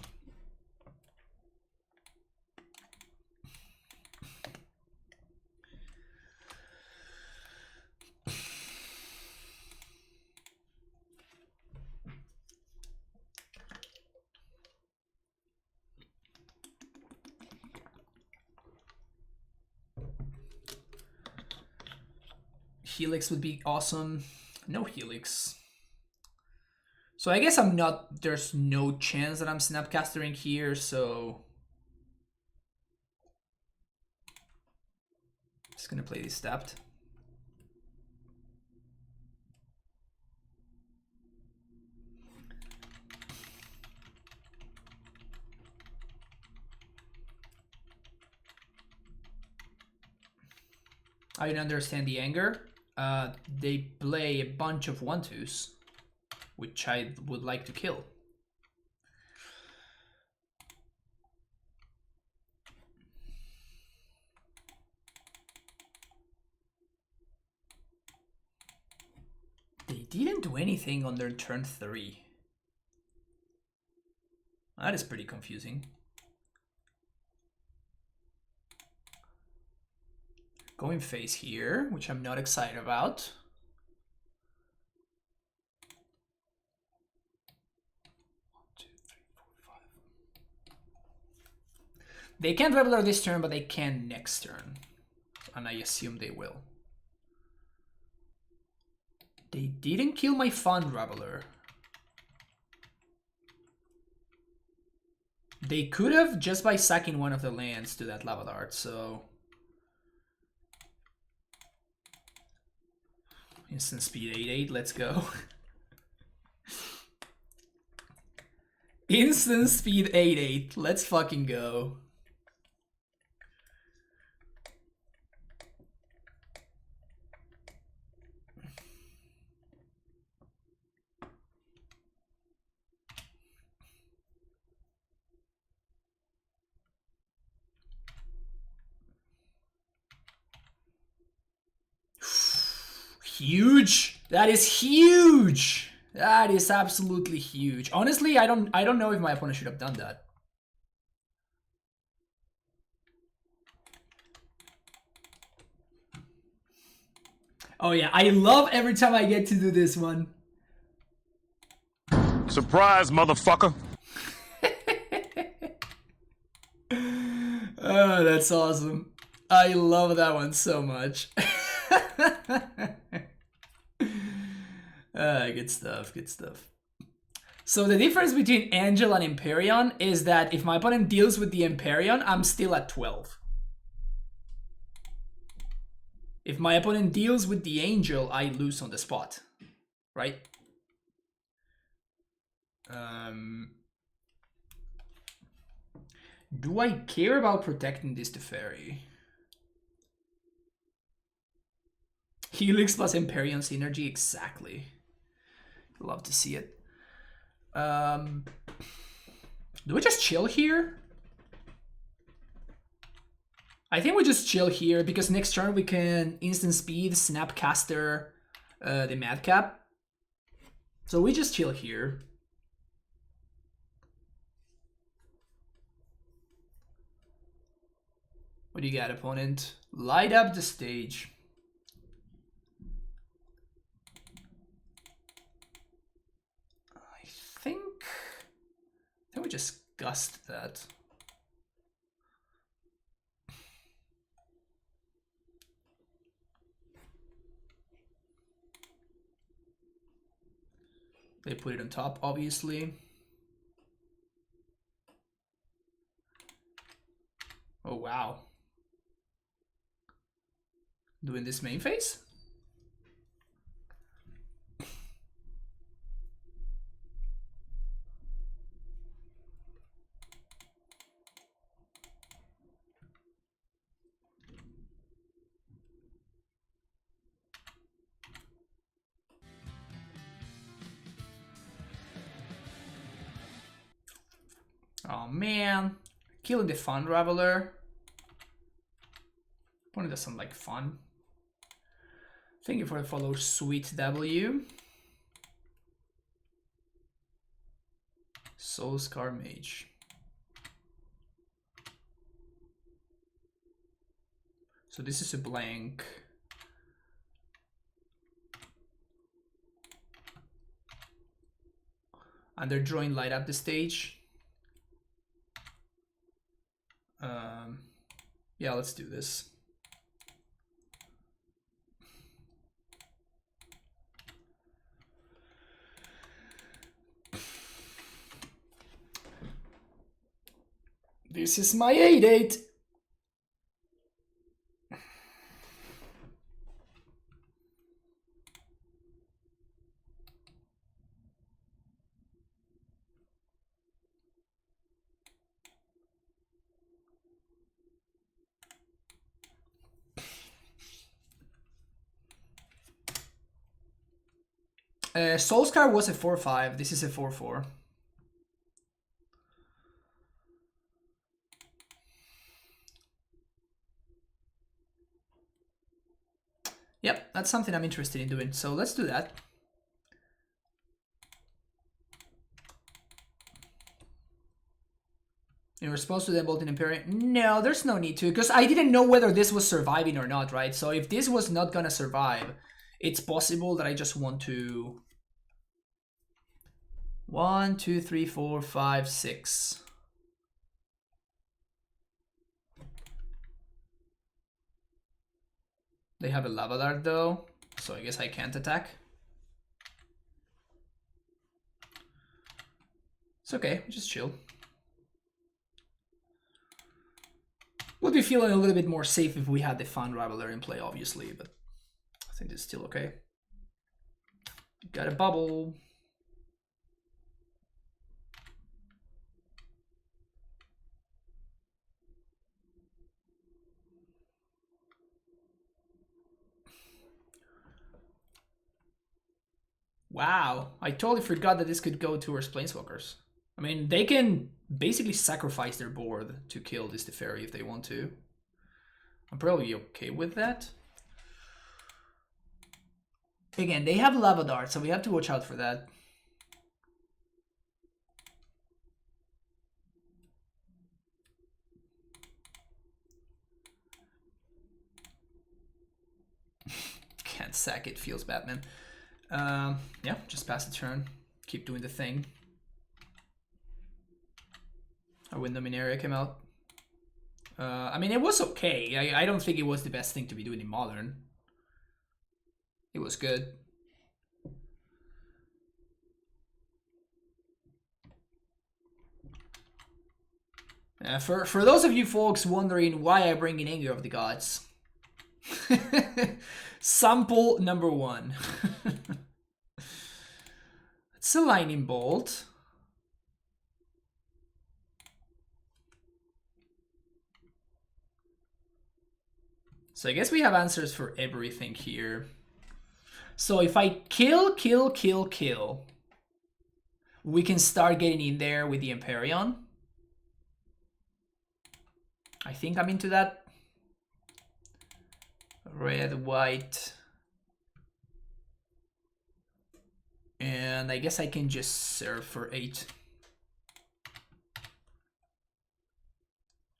Speaker 1: Helix would be awesome. No Helix. So I guess I'm not, there's no chance that I'm snapcastering here, so just gonna play this stepped. I didn't understand the anger. They play a bunch of 1/2s, which I would like to kill. They didn't do anything on their turn 3. That is pretty confusing. Going face here, which I'm not excited about. They can't Reveler this turn, but they can next turn. And I assume they will. They didn't kill my Fun Reveler. They could have just by sacking one of the lands to that Lava Dart, so... Instant speed 8/8, let's go. Instant speed 8/8, let's fucking go. Huge. That is huge. That is absolutely huge. Honestly, I don't know if my opponent should have done that. Oh yeah, I love every time I get to do this one.
Speaker 2: Surprise, motherfucker.
Speaker 1: Oh, that's awesome. I love that one so much. Good stuff, good stuff. So the difference between Angel and Empyrean is that if my opponent deals with the Empyrean, I'm still at 12. If my opponent deals with the Angel, I lose on the spot, right? Do I care about protecting this Teferi? Helix plus Empyrean synergy, exactly. Love to see it. Do we just chill here? I think we just chill here because next turn we can instant speed, Snapcaster, the Madcap. So we just chill here. What do you got, opponent? Light up the stage. I think we just gust that. They put it on top, obviously. Oh, wow. Doing this main phase? Oh man, killing the Fun Raveler. One does some like fun. Thank you for the follow, Sweet W. Soul Scar Mage. So this is a blank. And they're drawing light up the stage. Yeah, let's do this. This is my 8-8. Soulscar was a 4-5. This is a 4-4. Yep, that's something I'm interested in doing. So let's do that. In response to the Bolting Empyrean, no, there's no need to, because I didn't know whether this was surviving or not, right? So if this was not gonna survive, it's possible that I just want to 1, 2, 3, 4, 5, 6. They have a Lava Dart though, so I guess I can't attack. It's okay, just chill. Would be feeling a little bit more safe if we had the Fun Raveler in play, obviously, but I think it's still okay. Got a bubble. Wow, I totally forgot that this could go towards Planeswalkers. I mean, they can basically sacrifice their board to kill this Teferi if they want to. I'm probably okay with that. Again, they have Lava Dart, so we have to watch out for that. Can't sack it, feels bad, man. Yeah, just pass the turn. Keep doing the thing. Our Windom area came out. I mean, it was okay. I don't think it was the best thing to be doing in Modern. It was good. For those of you folks wondering why I bring in Anger of the Gods, sample number 1. It's a lightning bolt. So I guess we have answers for everything here. So if I kill, we can start getting in there with the Empyrean. I think I'm into that. Red, white. And I guess I can just serve for 8.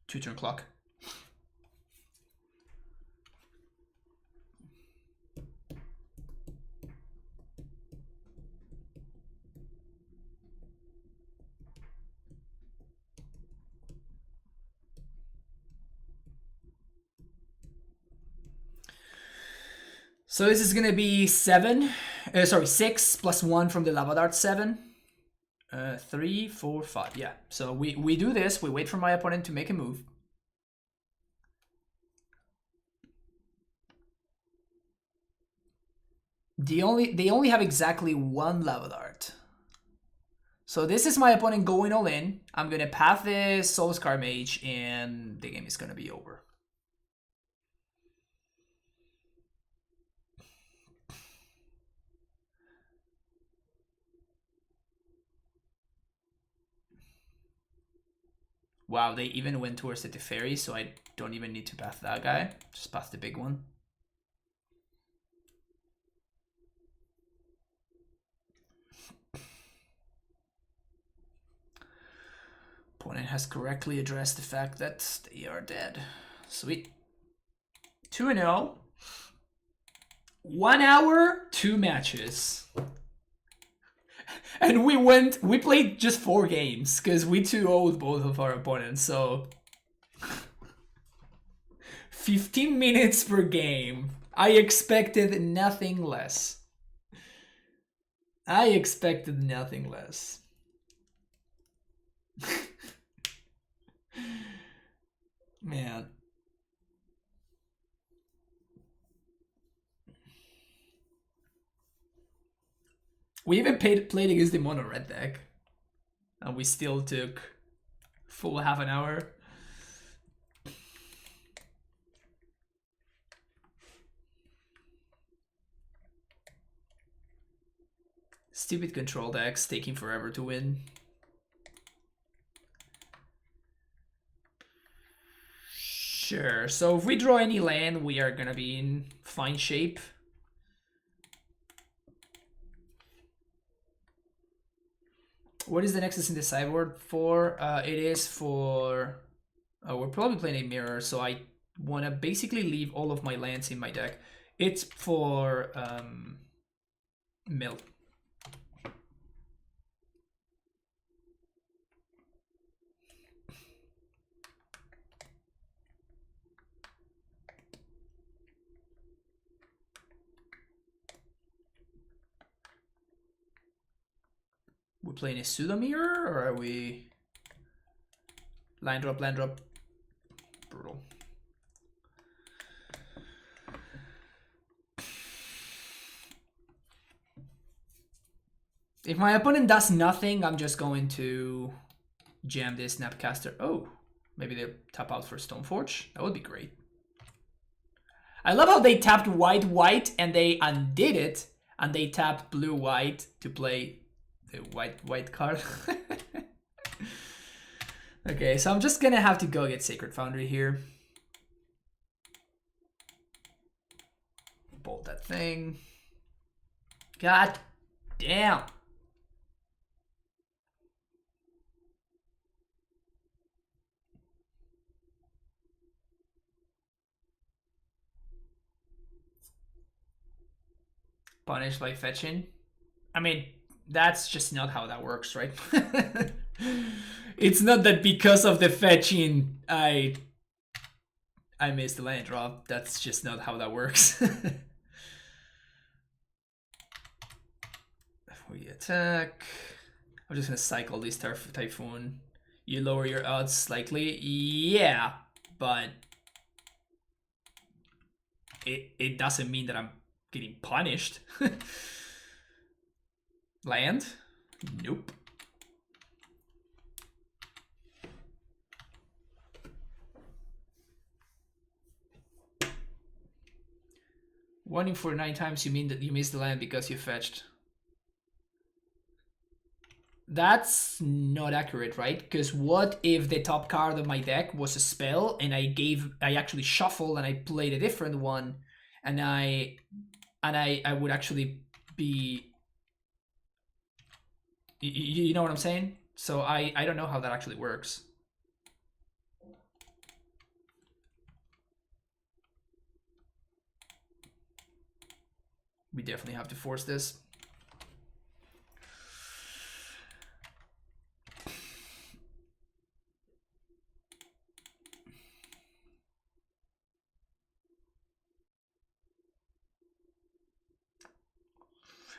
Speaker 1: 2-turn clock. So this is gonna be 6 plus 1 from the lava dart, 7. 3, 4, 5. Yeah. So we do this. We wait for my opponent to make a move. They only have exactly 1 lava dart. So this is my opponent going all in. I'm gonna path the Soulscar Mage, and the game is gonna be over. Wow, they even went towards the Teferi, so I don't even need to path that guy. Just path the big one. Opponent has correctly addressed the fact that they are dead. Sweet. 2-0. 1 hour, 2 matches. And we played just 4 games, because we 2-0'd both of our opponents, so 15 minutes per game. I expected nothing less. I expected nothing less. Man. We even played against the mono red deck, and we still took full half an hour. Stupid control decks taking forever to win. Sure, so if we draw any land, we are gonna be in fine shape. What is the Nexus in the sideboard for? It is for... we're probably playing a mirror, so I want to basically leave all of my lands in my deck. It's for mill. We're playing a pseudo mirror, or are we land drop, brutal. If my opponent does nothing, I'm just going to jam this Snapcaster. Oh, maybe they tap out for Stoneforge. That would be great. I love how they tapped white and they undid it, and they tapped blue-white to play the white card. Okay, so I'm just gonna have to go get Sacred Foundry here. Bolt that thing. God damn. Punished by fetching. I mean, that's just not how that works, right? It's not that because of the fetching I missed the land drop. That's just not how that works. We attack. I'm just gonna cycle this Typhoon. You lower your odds slightly. Yeah, but it doesn't mean that I'm getting punished. Land? Nope. One in 49 times you mean that you missed the land because you fetched. That's not accurate, right? Because what if the top card of my deck was a spell and I actually shuffled and I played a different one, and I would actually be, you know what I'm saying? So I don't know how that actually works. We definitely have to force this.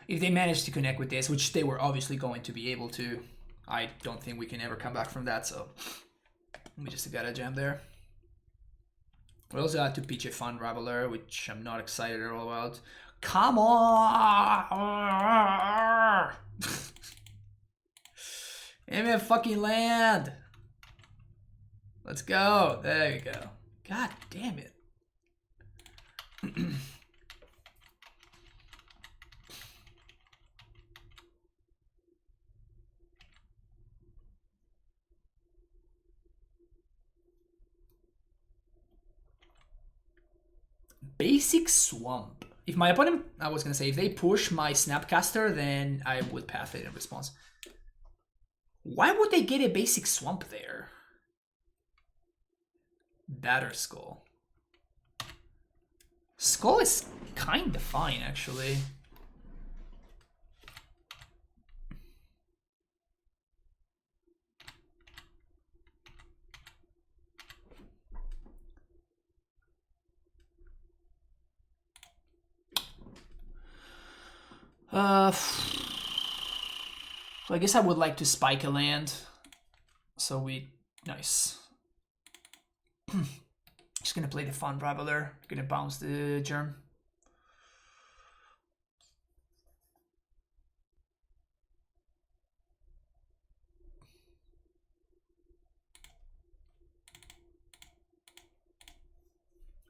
Speaker 1: If they manage to connect with this, which they were obviously going to be able to, I don't think we can ever come back from that, so we just got a jam there. We also had to pitch a Fun Raveler, which I'm not excited at all about. Come on! Give me a fucking land! Let's go. There you go. God damn it. Basic Swamp. If my opponent, I was gonna say, if they push my Snapcaster, then I would path it in response. Why would they get a Basic Swamp there? Batter Skull. Skull is kinda fine, actually. I guess I would like to spike a land. So nice. Just gonna play the Fun Raveler. Gonna bounce the Germ.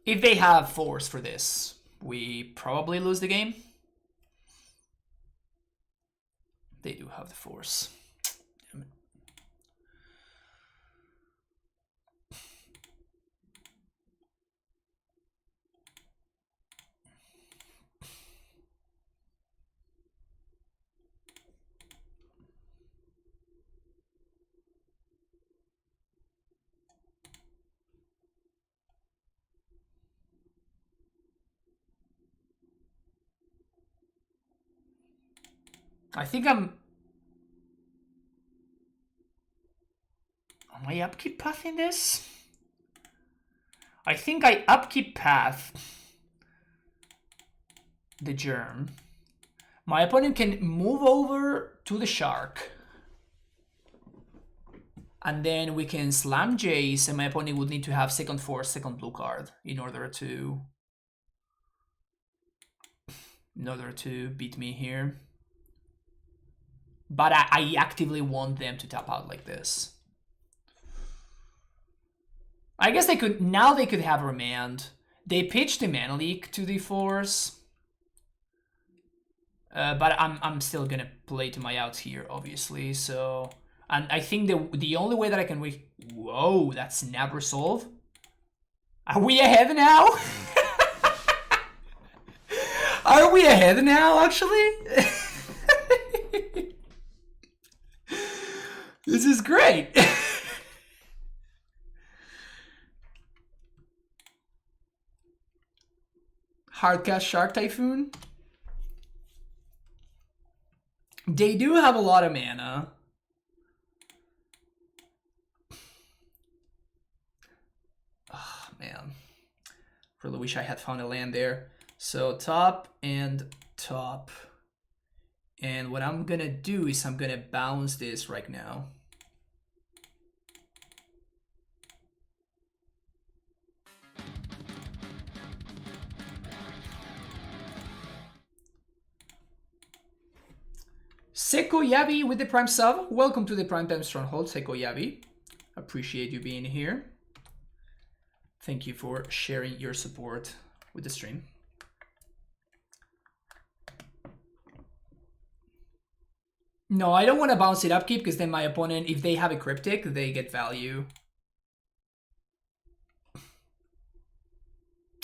Speaker 1: If they have force for this, we probably lose the game. They do have the force. Damn it. I think Am I upkeep pathing this? I think I upkeep path the Germ. My opponent can move over to the Shark. And then we can slam Jace, and my opponent would need to have second force, second blue card in order to beat me here. But I actively want them to tap out like this. I guess they could, now they could have Remand. They pitched the Mana Leak to the force. But I'm still gonna play to my outs here, obviously, so... And I think the only way that I can whoa, that's Snap Resolve? Are we ahead now? Are we ahead now, actually? This is great. Hardcast Shark Typhoon. They do have a lot of mana. Oh, man. Really wish I had found a land there. So top and top. And what I'm gonna do is I'm gonna bounce this right now. Seko Yabi with the Prime sub. Welcome to the Primetime Stronghold, Seko Yabi. Appreciate you being here. Thank you for sharing your support with the stream. No, I don't want to bounce it upkeep because then my opponent, if they have a cryptic, they get value.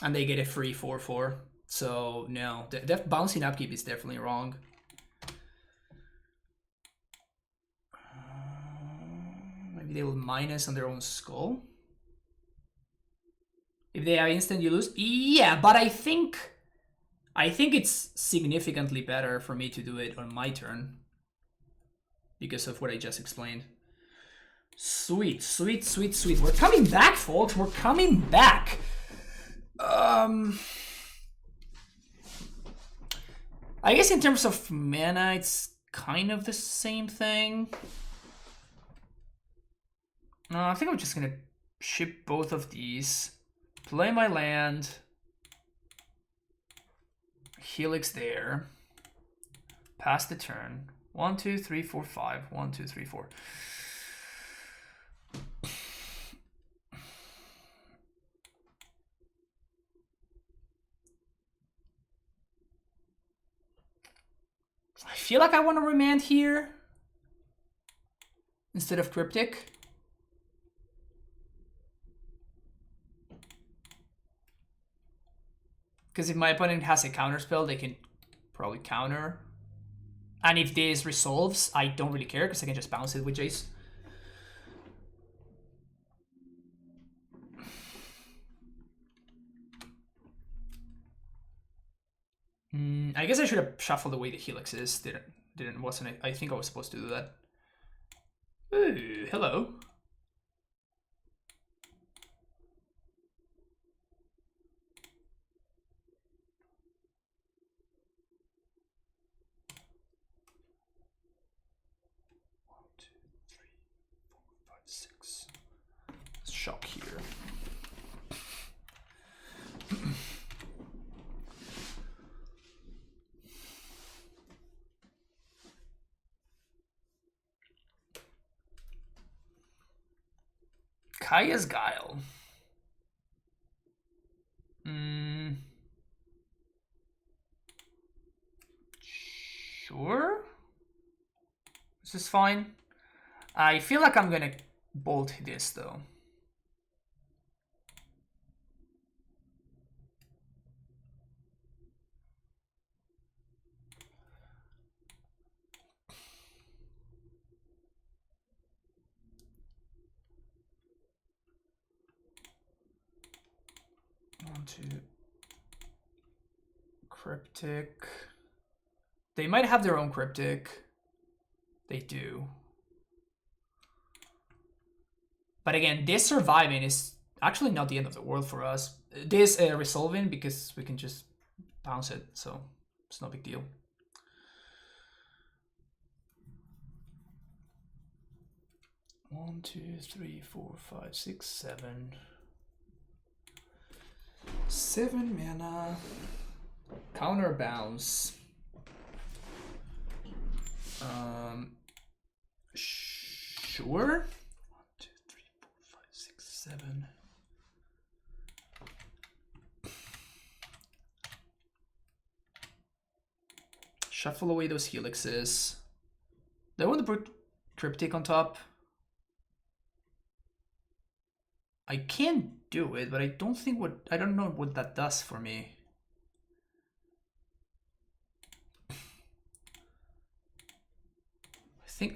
Speaker 1: And they get a free 4/4. So no, bouncing upkeep is definitely wrong. Maybe they will minus on their own skull. If they have instant, you lose. Yeah, but I think it's significantly better for me to do it on my turn because of what I just explained. Sweet, sweet, sweet, sweet. We're coming back, folks. We're coming back. I guess in terms of mana, it's kind of the same thing. No, I think I'm just gonna ship both of these, play my land, Helix there, pass the turn. 1, 2, 3, 4, 5. 1, 2, 3, 4. I feel like I want to remand here instead of Cryptic. Because if my opponent has a counter spell, they can probably counter. And if this resolves, I don't really care because I can just bounce it with Jace. I guess I should have shuffled away the Helix is. Wasn't I think I was supposed to do that. Ooh, hello. Shock here. Kaya's Guile. Sure. This is fine. I feel like I'm gonna bolt this though. To Cryptic. They might have their own Cryptic. They do. But again, this surviving is actually not the end of the world for us. This resolving because we can just bounce it, so it's no big deal. One, 2, 3, 4, 5, 6, 7. 7 mana. Counter bounce. Sure. 1, 2, 3, 4, 5, 6, 7. Shuffle away those helixes. Do I want to put Cryptic on top? I can do it, but I don't know what that does for me.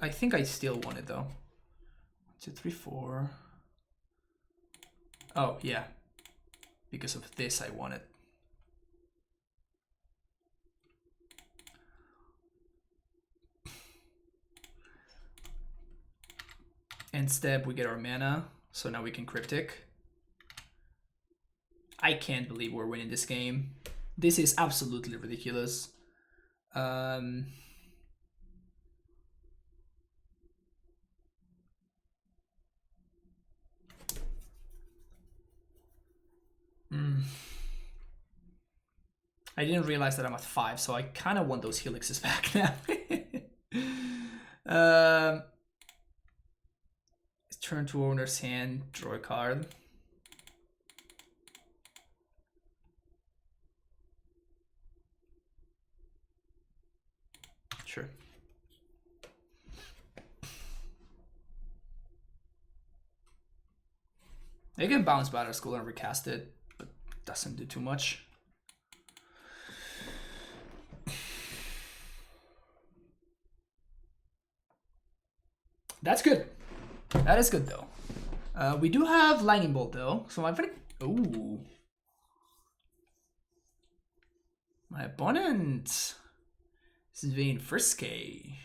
Speaker 1: I think I still want it though. 1, 2, 3, 4. Oh yeah, because of this I want it. End step, we get our mana. So now we can Cryptic. I can't believe we're winning this game. This is absolutely ridiculous. I didn't realize that I'm at 5, so I kind of want those helixes back now. Turn to owner's hand, draw a card. Sure. You can bounce Battle School and recast it, but doesn't do too much. That's good. That is good though. We do have Lightning Bolt though, so I'm pretty. Ooh. My opponent is being frisky.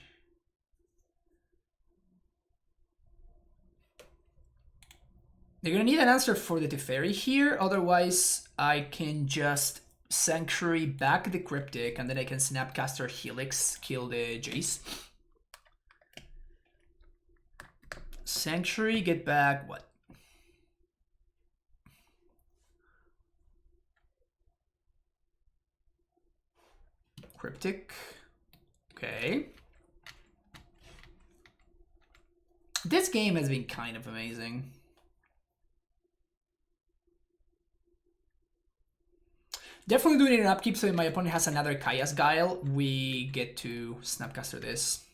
Speaker 1: They're gonna need an answer for the Teferi here, otherwise I can just Sanctuary back the Cryptic and then I can Snapcaster Helix, kill the Jace. Sanctuary, get back what? Cryptic. Okay. This game has been kind of amazing. Definitely doing an upkeep, so if my opponent has another Kaya's Guile, we get to Snapcaster this.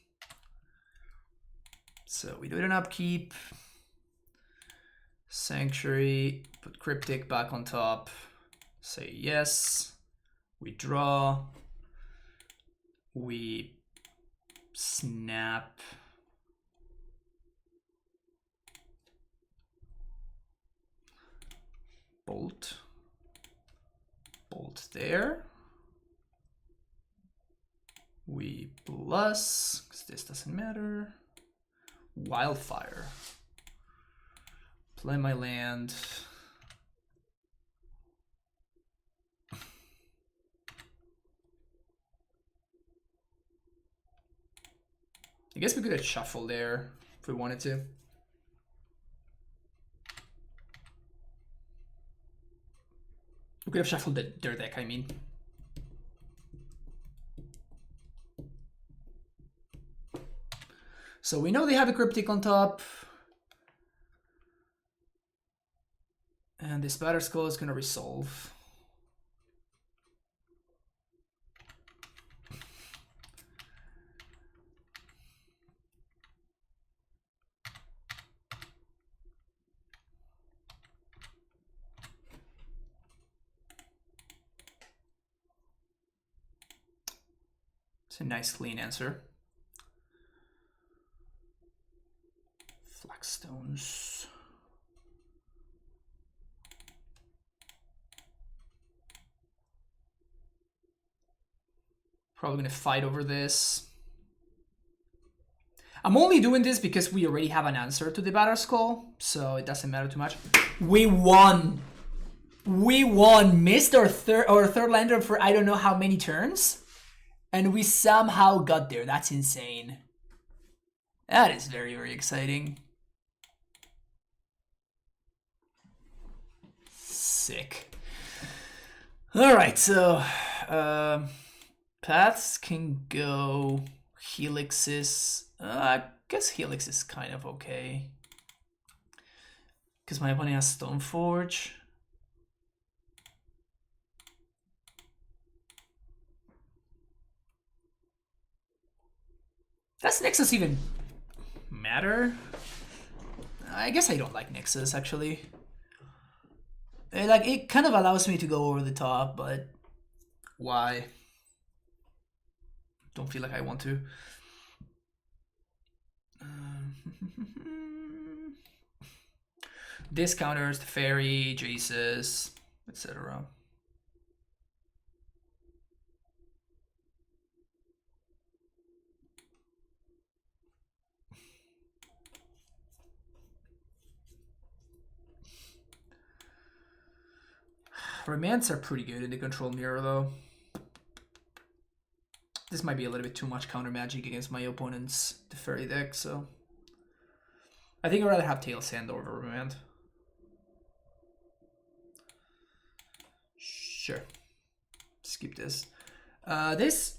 Speaker 1: So we do it an upkeep. Sanctuary, put Cryptic back on top. Say yes. We draw. We snap. Bolt. Bolt there. We plus, because this doesn't matter. Wildfire. Play my land. I guess we could have shuffled there if we wanted to. We could have shuffled their deck, I mean. So we know they have a Cryptic on top. And this Batter Skull is going to resolve. It's a nice clean answer. Flagstones. Probably gonna fight over this. I'm only doing this because we already have an answer to the Batter Skull, so it doesn't matter too much. We won! We won! Missed our third lander for I don't know how many turns. And we somehow got there. That's insane. That is very, very exciting. Sick. Alright, so paths can go Helixes. I guess Helix is kind of okay. Because my opponent has Stoneforge. Does Nexus even matter? I guess I don't like Nexus, actually. Like, it kind of allows me to go over the top, but why? Don't feel like I want to. Discounters, the Fairy, Jaces, etc. Remands are pretty good in the control mirror, though. This might be a little bit too much counter magic against my opponent's Teferi deck, so I think I'd rather have Tail Sand over Remand. Sure. Skip this. Ugh.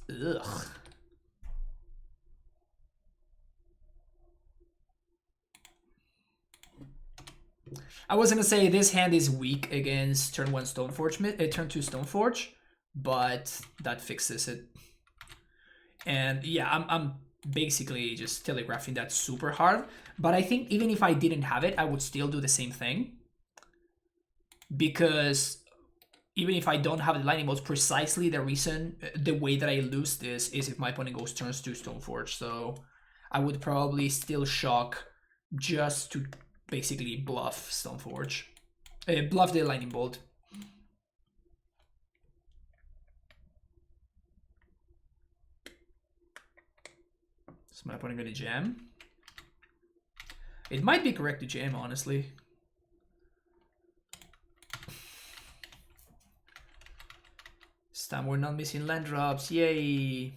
Speaker 1: I was gonna say this hand is weak against turn 1 Stoneforge, turn 2 Stoneforge, but that fixes it. And yeah, I'm basically just telegraphing that super hard. But I think even if I didn't have it, I would still do the same thing. Because even if I don't have the lightning bolts, precisely the reason, the way that I lose this is if my opponent goes turns 2 Stoneforge. So I would probably still shock just to basically bluff Stoneforge. Bluff the lightning bolt. Is my opponent gonna jam? It might be correct to jam, honestly. This time we're not missing land drops, yay!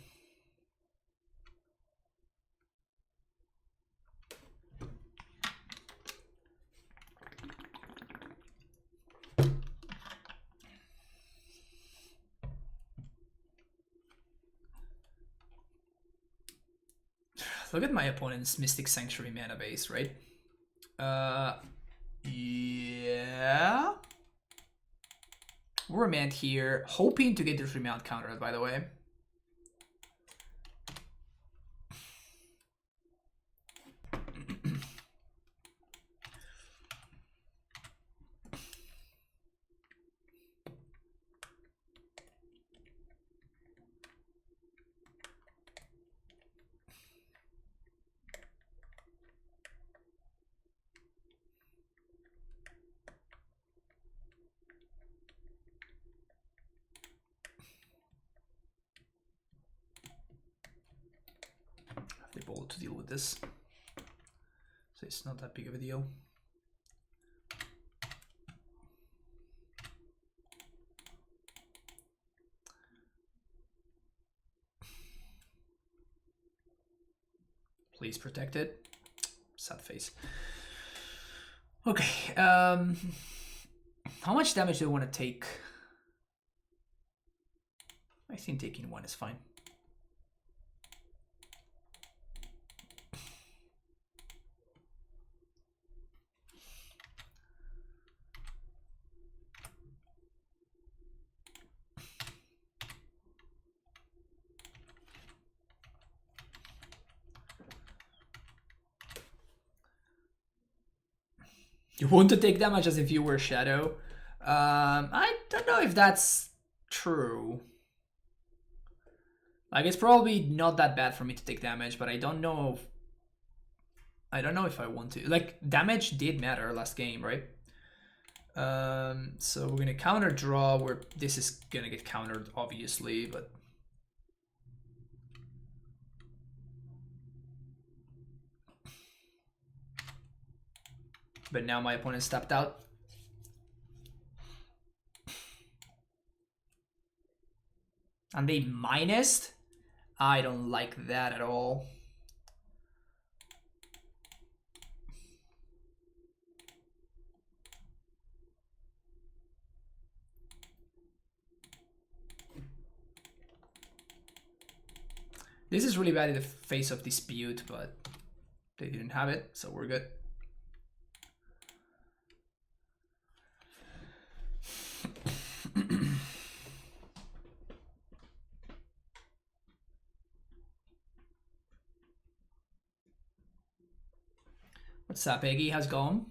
Speaker 1: Look at my opponent's Mystic Sanctuary mana base, right? Yeah. Remand here, hoping to get this remount countered, by the way. The ball to deal with this, so it's not that big of a deal. Please protect it. Sad face. Okay, how much damage do I want to take? I think taking 1 is fine. You want to take damage as if you were Shadow? I don't know if that's true. Like, it's probably not that bad for me to take damage, but I don't know if I want to. Like, damage did matter last game, right? So we're gonna counter draw, where this is gonna get countered, obviously, but now my opponent stepped out. And they minused? I don't like that at all. This is really bad in the face of dispute, but they didn't have it, so we're good. What's up, Eggy? How's it going?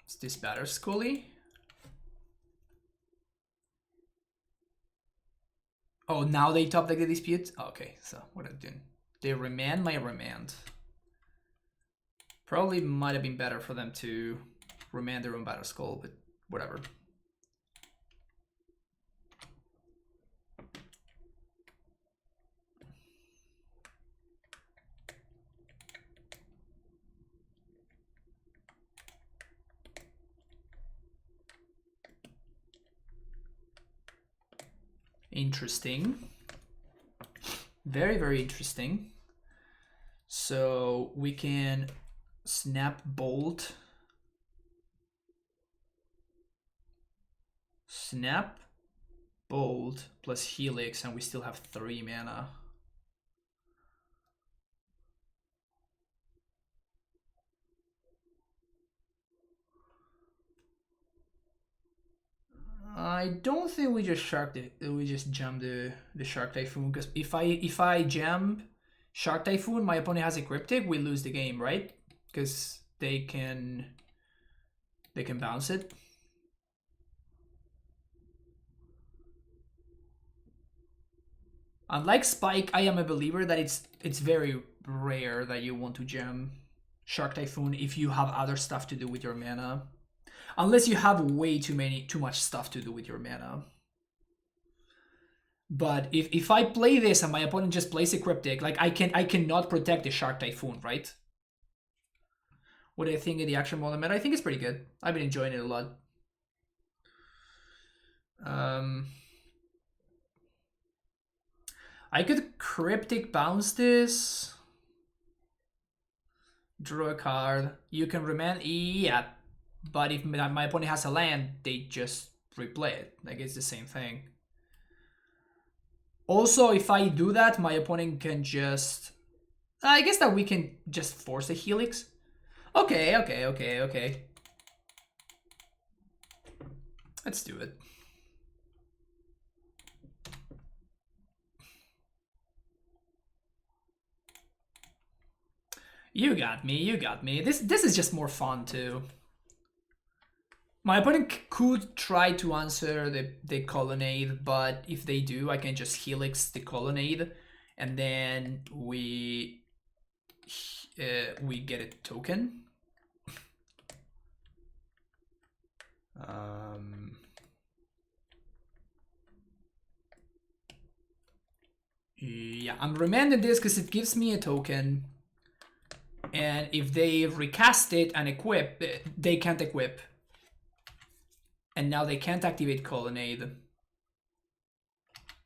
Speaker 1: Is this better, Scully? Oh, now they top deck the dispute? Okay, so what are they doing? They remand my remand. Probably might have been better for them to remand their own Battle Skull, but whatever. Interesting. Very, very interesting. So we can snap bolt. Snap, Bolt, plus Helix, and we still have 3 mana. I don't think we just jam the Shark Typhoon, because if I jam Shark Typhoon, my opponent has a Cryptic, we lose the game, right? Because they can bounce it. Unlike Spike, I am a believer that it's very rare that you want to jam Shark Typhoon if you have other stuff to do with your mana. Unless you have way too much stuff to do with your mana. But if I play this and my opponent just plays a Cryptic, like I cannot protect the Shark Typhoon, right? What do I think of the action model meta? I think it's pretty good. I've been enjoying it a lot. I could Cryptic bounce this. Draw a card. You can remand. Yeah. But if my opponent has a land, they just replay it. Like, it's the same thing. Also, if I do that, my opponent can just... I guess that we can just force a Helix. Okay. Let's do it. You got me. This is just more fun too. My opponent could try to answer the Colonnade, but if they do, I can just Helix the Colonnade, and then we get a token. Yeah, I'm remanding this because it gives me a token. And if they recast it and equip, they can't equip. And now they can't activate Colonnade.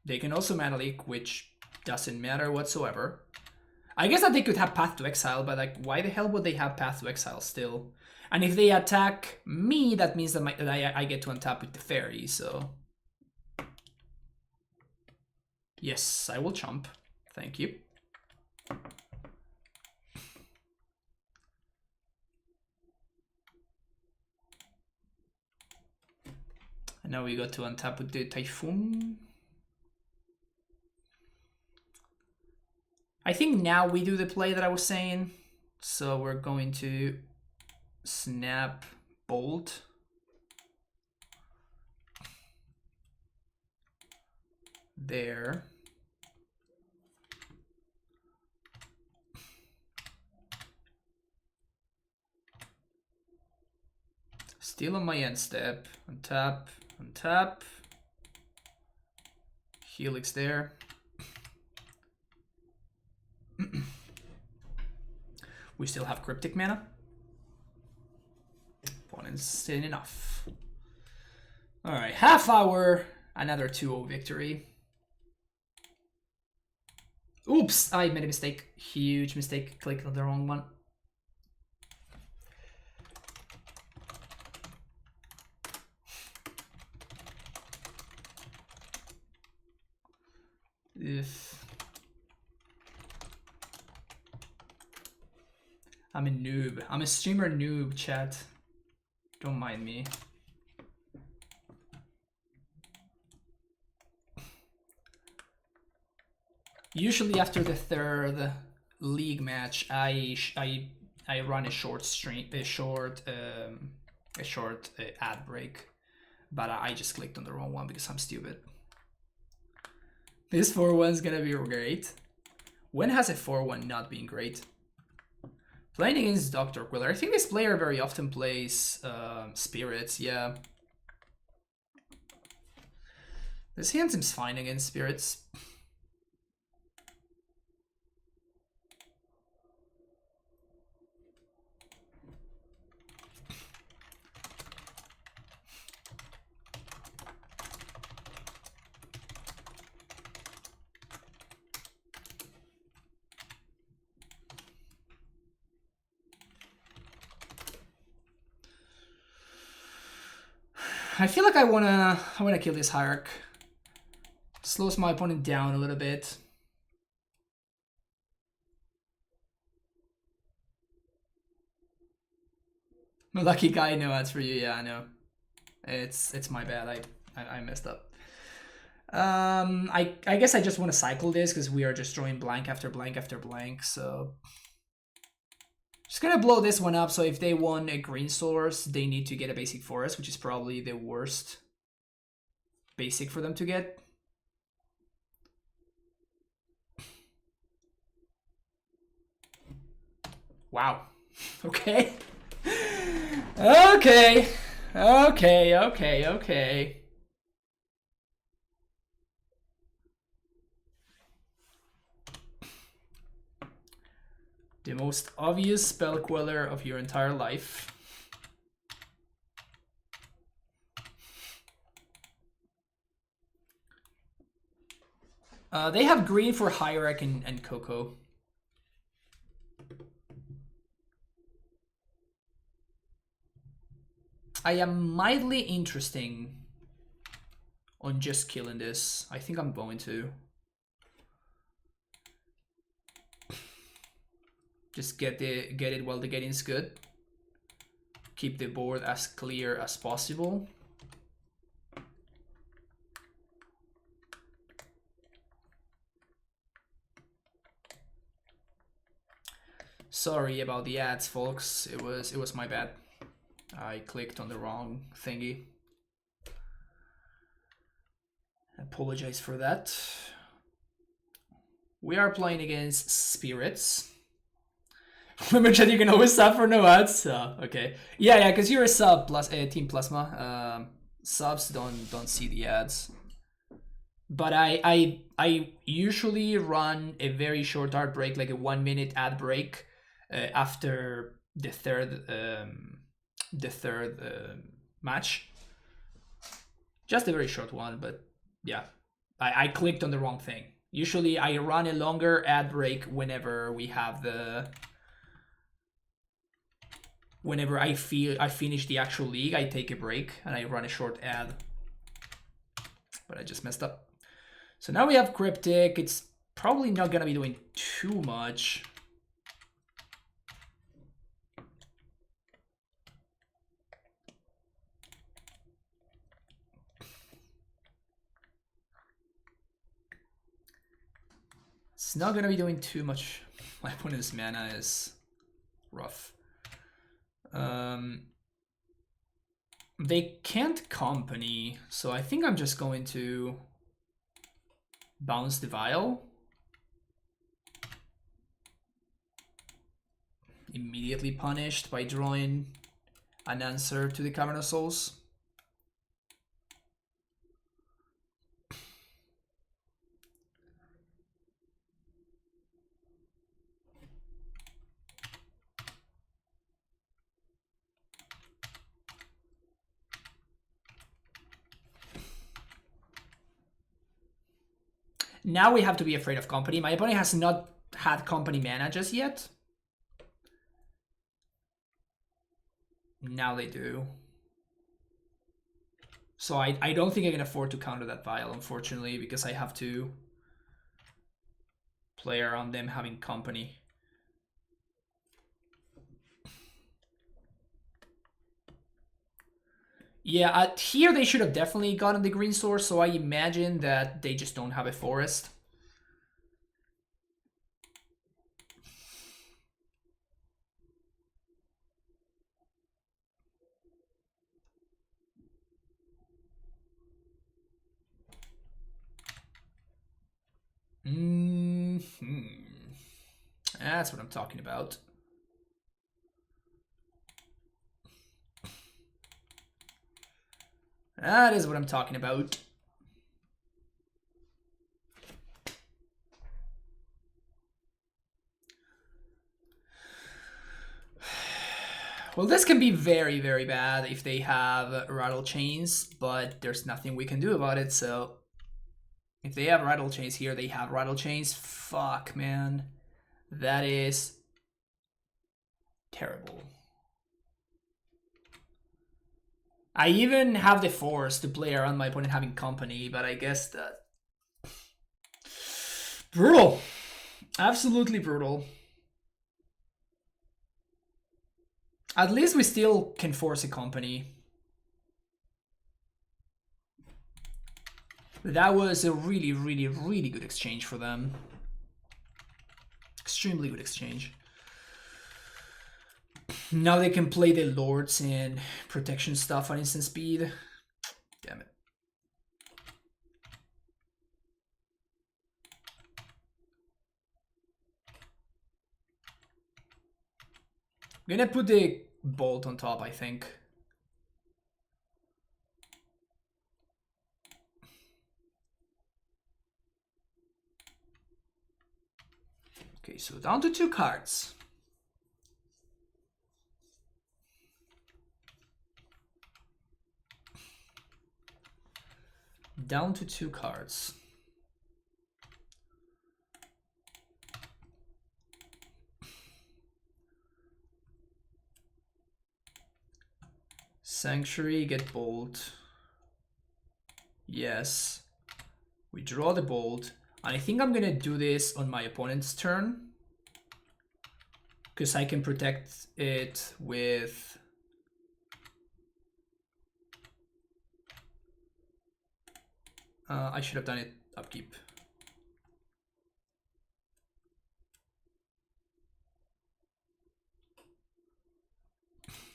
Speaker 1: They can also mana leak, which doesn't matter whatsoever. I guess that they could have Path to Exile, but like, why the hell would they have Path to Exile still? And if they attack me, that means that I get to untap with the Fairy, so... Yes, I will chomp. Thank you. And now we got to untap with the Typhoon. I think now we do the play that I was saying. So we're going to snap Bolt. There. Still on my end step. Untap. Untap. Helix there. We still have Cryptic mana. Opponent's in enough. Alright, half hour. Another 2-0 victory. Oops, I made a mistake. Huge mistake. Clicked on the wrong one. I'm a noob. I'm a streamer noob, chat. Don't mind me. Usually after the third league match, I run a short stream, a short ad break, but I just clicked on the wrong one because I'm stupid. This 4-1's gonna be great. When has a 4-1 not been great? Playing against Dr. Quiller. I think this player very often plays Spirits, yeah. This hand seems fine against Spirits. I feel like I wanna kill this Hierarch. Slows my opponent down a little bit. Lucky guy, no ads for you. Yeah, I know. It's my bad. I messed up. I guess I just want to cycle this because we are just drawing blank after blank after blank. So just gonna blow this one up. So if they want a green source, they need to get a basic forest, which is probably the worst basic for them to get. Wow. Okay. Okay. Okay. The most obvious spell queller of your entire life. They have green for Hierarch and Coco. I am mildly interested on just killing this. I think I'm going to. Just get it while the getting's good. Keep the board as clear as possible. Sorry about the ads, folks. It was my bad. I clicked on the wrong thingy. Apologize for that. We are playing against Spirits. Remember, Chad, you can always sub for no ads. Okay. Yeah, because you're a sub plus Team Plasma. Subs don't see the ads. But I usually run a very short art break, like a 1 minute ad break, after the third match. Just a very short one, but yeah, I clicked on the wrong thing. Usually I run a longer ad break whenever we have whenever I feel I finish the actual league. I take a break and I run a short ad, but I just messed up. So now we have Cryptic. It's probably not gonna be doing too much. It's not gonna be doing too much. My opponent's mana is rough. They can't company, so I think I'm just going to bounce the vial. Immediately punished by drawing an answer to the Cavern of Souls. Now we have to be afraid of company. My opponent has not had company mana just yet. Now they do. So I don't think I can afford to counter that vial, unfortunately, because I have to play around them having company. Yeah, here they should have definitely gotten the green source, so I imagine that they just don't have a forest. That's what I'm talking about. That is what I'm talking about. Well, this can be very, very bad if they have rattle chains, but there's nothing we can do about it, so if they have rattle chains here, they have rattle chains. Fuck, man. That is terrible. I even have the force to play around my opponent having company, but I guess that... Brutal. Absolutely brutal. At least we still can force a company. That was a really, really, really good exchange for them. Extremely good exchange. Now they can play the lords and protection stuff on instant speed. Damn it. I'm gonna put the bolt on top, I think. Okay, so down to 2 cards. Down to 2 cards. Sanctuary, get bolt. Yes. We draw the bolt. And I think I'm gonna do this on my opponent's turn. Because I can protect it with... I should have done it upkeep.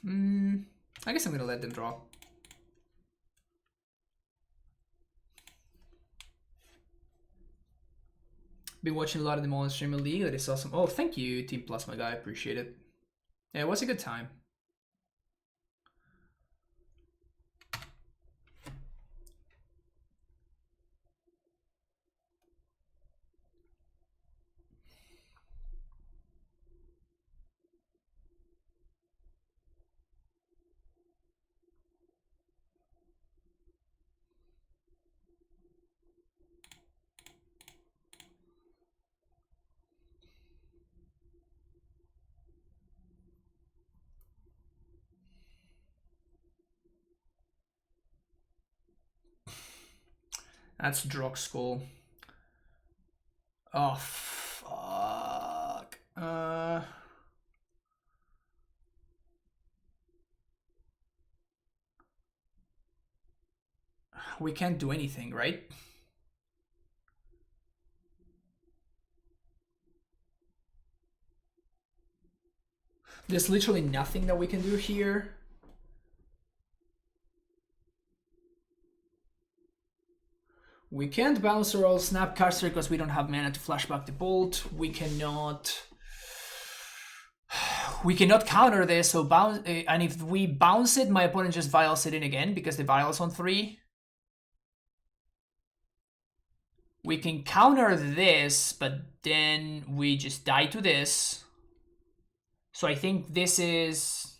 Speaker 1: I guess I'm gonna let them draw. Been watching a lot of them all in Streamer League. That is awesome. Oh, thank you, Team Plasma guy. Appreciate it. Yeah, it was a good time. That's Droxkull. Oh, fuck. We can't do anything, right? There's literally nothing that we can do here. We can't bounce or all Snapcaster because we don't have mana to flashback the bolt. We cannot counter this, so bounce, and if we bounce it, my opponent just vials it in again because the vial's on 3. We can counter this, but then we just die to this. So I think this is...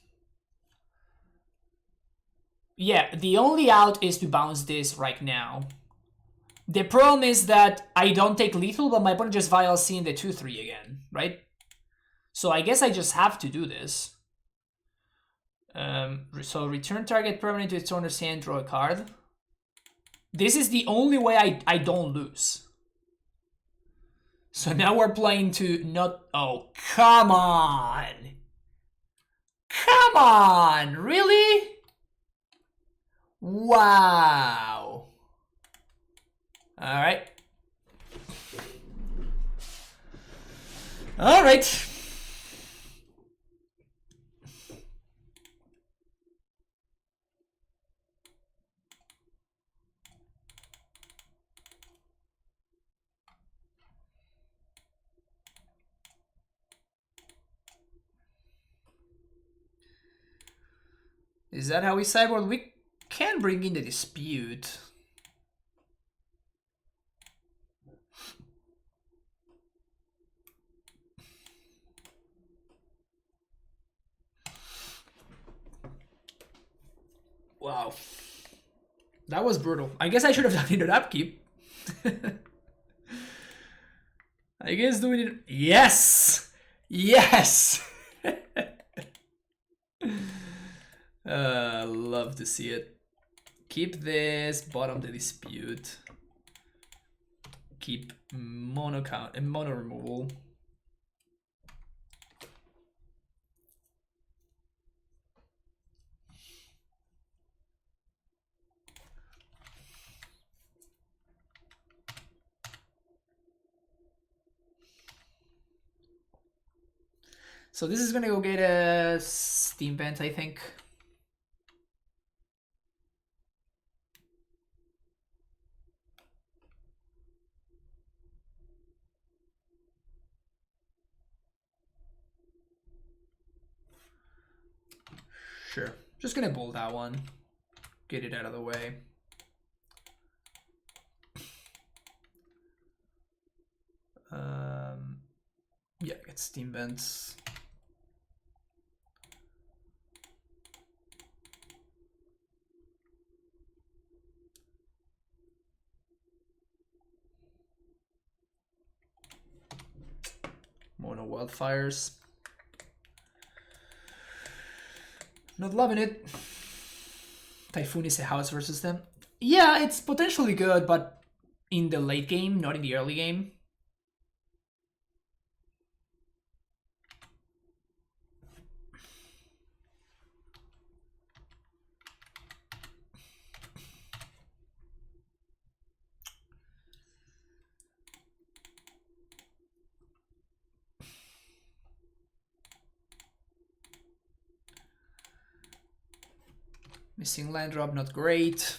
Speaker 1: Yeah, the only out is to bounce this right now. The problem is that I don't take lethal, but my opponent just vials C in the 2-3 again, right? So I guess I just have to do this. So return target permanent to its owner's hand, draw a card. This is the only way I don't lose. So now we're playing to not... Oh, come on! Come on! Really? Wow. Alright. Alright. Is that how we sideboard? We can bring in the dispute. Wow. That was brutal. I guess I should have done it at upkeep. I guess doing it... Yes! Yes! Love to see it. Keep this, bottom the dispute. Keep mono count and mono removal. So this is gonna go get a Steam Bant, I think. Sure, just gonna bolt that one, get it out of the way. Yeah, get Steam Vents. Mono Wildfires. Not loving it. Typhoon is a house versus them. Yeah, it's potentially good, but in the late game, not in the early game. Missing land drop, not great.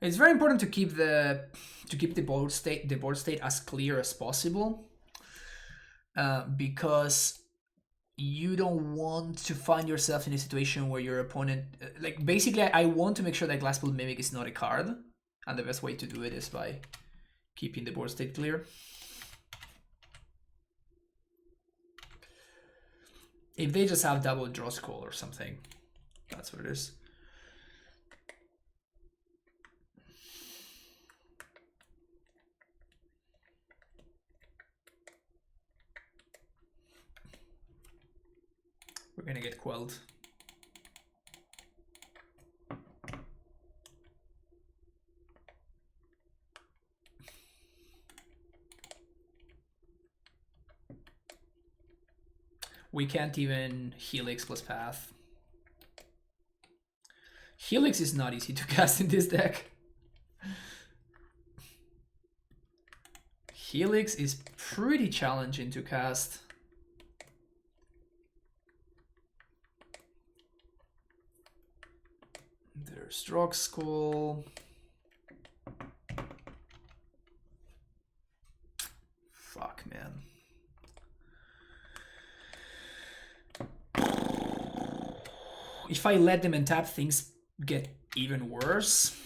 Speaker 1: It's very important to keep the board state as clear as possible, because you don't want to find yourself in a situation where your opponent, like basically I want to make sure that Glasspool Mimic is not a card, and the best way to do it is by keeping the board state clear. If they just have double draw scroll or something, that's what it is. We're gonna get quelled. We can't even Helix plus Path. Helix is not easy to cast in this deck. Helix is pretty challenging to cast. There's Drog Skull. Fuck, man. If I let them untap, things get even worse.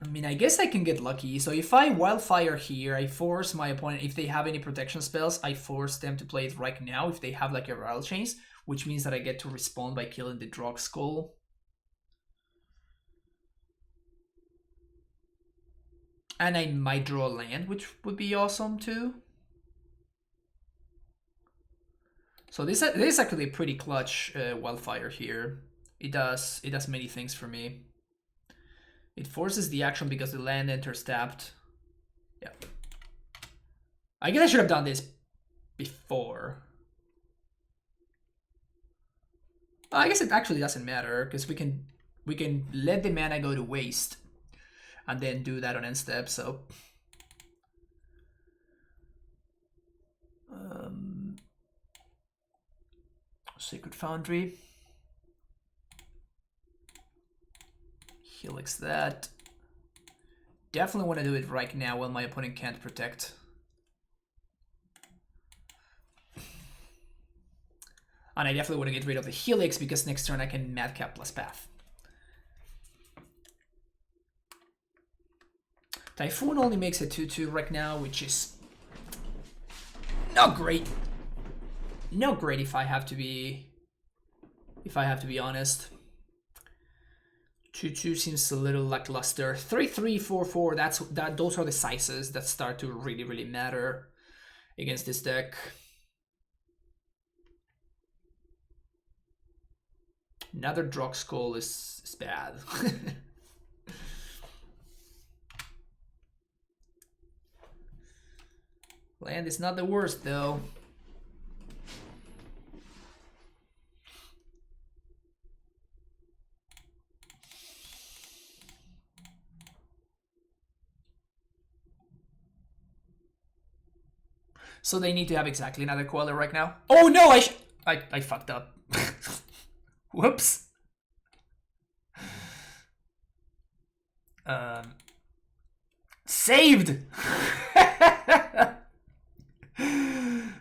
Speaker 1: I mean, I guess I can get lucky. So if I Wildfire here, I force my opponent, if they have any protection spells, I force them to play it right now if they have like a Rattle Chains, which means that I get to respond by killing the Drog Skull. And I might draw a land, which would be awesome too. So this is actually a pretty clutch Wildfire here. It does many things for me. It forces the action because the land enters tapped. Yeah. I guess I should have done this before. I guess it actually doesn't matter because we can let the mana go to waste and then do that on end step, so Sacred Foundry. Helix that. Definitely want to do it right now while my opponent can't protect. And I definitely want to get rid of the Helix because next turn I can Madcap plus Path. Typhoon only makes a 2/2 right now, which is not great. Not great if I have to be if I have to be honest. 2-2 seems a little lackluster. 3-3, 4-4, those are the sizes that start to really matter against this deck. Another Drog Skull is bad. Land is not the worst though. So they need to have exactly another Queller right now. Oh no, I fucked up. Whoops. Saved!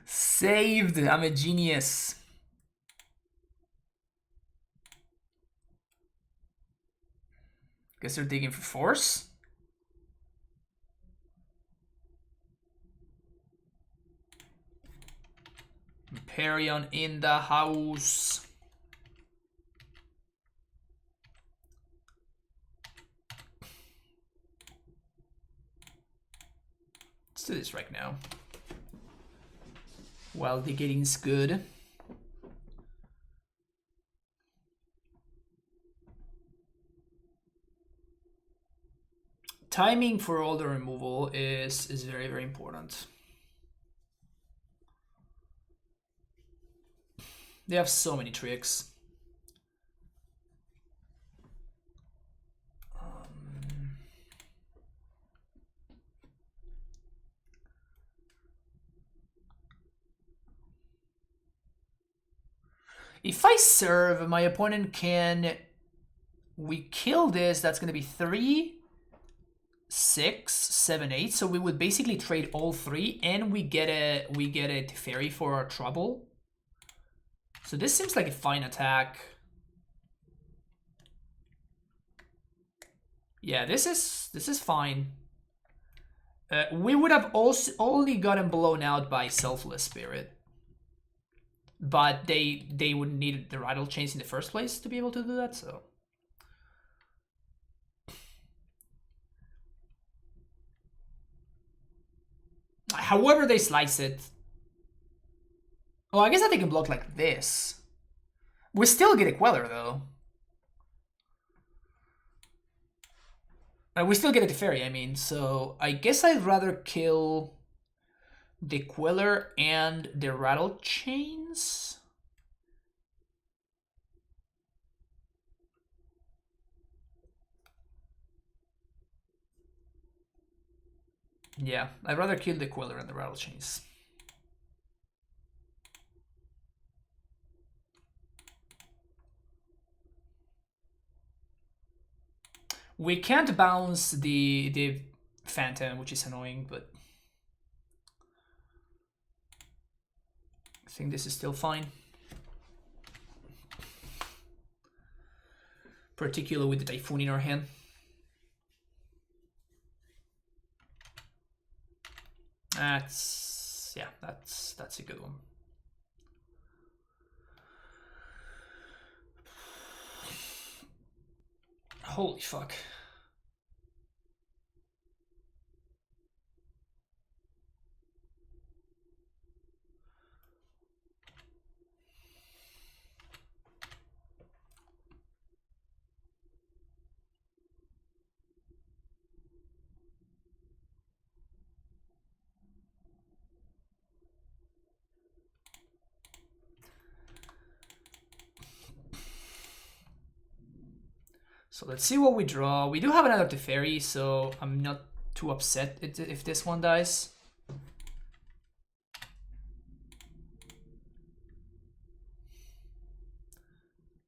Speaker 1: Saved! I'm a genius. Guess they're digging for force. Yorion in the house. Let's do this right now. While the getting's good. Timing for all the removal is very important. They have so many tricks. If I serve, my opponent can... We kill this, that's going to be 3, 6, 7, 8. So we would basically trade all 3, and we get a Teferi for our trouble. So this seems like a fine attack. Yeah, this is fine. We would have also only gotten blown out by Selfless Spirit. But they would need the Rattle Chains in the first place to be able to do that, so. However they slice it. Oh, I guess that they can block like this. We still get a Queller, though. We still get a Teferi, I mean, so I guess I'd rather kill the Queller and the Rattle Chains. Yeah, I'd rather kill the Queller and the Rattle Chains. We can't bounce the Phantom, which is annoying, but I think this is still fine. Particularly with the Typhoon in our hand. That's a good one. Holy fuck. So let's see what we draw. We do have another Teferi, so I'm not too upset if this one dies.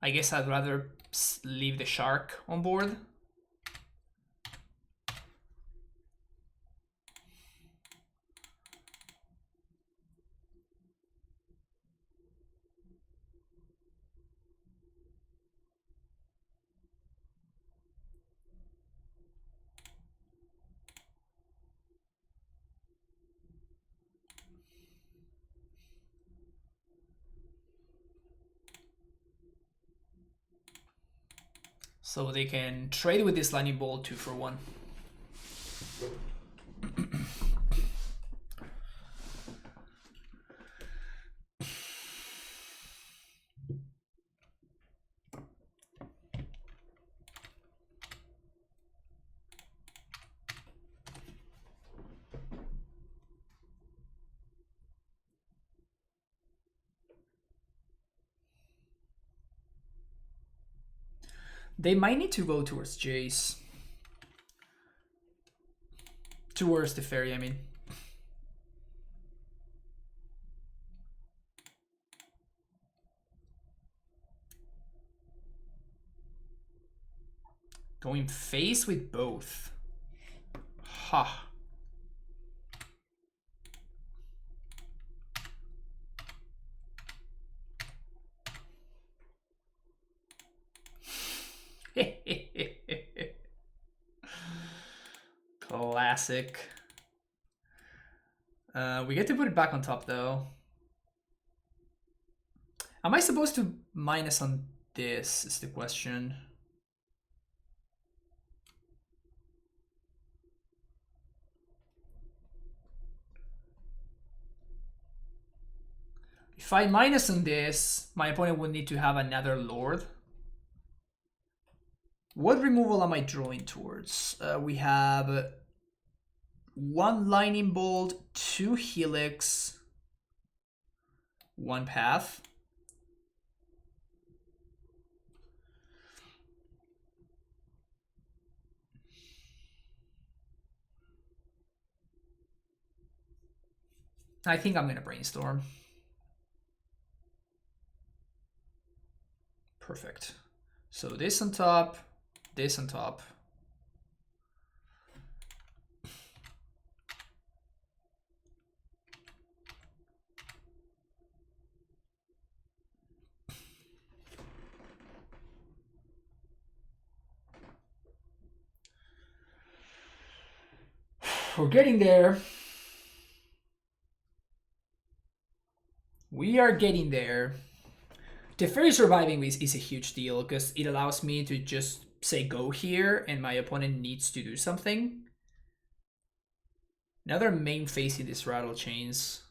Speaker 1: I guess I'd rather leave the Shark on board. So they can trade with this lightning bolt 2 for 1. They might need to go towards Jace. Towards the fairy, I mean. Going face with both. Ha. Classic. We get to put it back on top though. Am I supposed to minus on this is the question. If I minus on this, my opponent would need to have another Lord. What removal am I drawing towards? We have 1 Lightning Bolt, 2 Helix, 1 Path. I think I'm going to brainstorm. Perfect. So this on top, this on top. We're getting there. We are getting there. The fairy surviving is a huge deal because it allows me to just say go here and my opponent needs to do something. Another main phase in this rattle chains.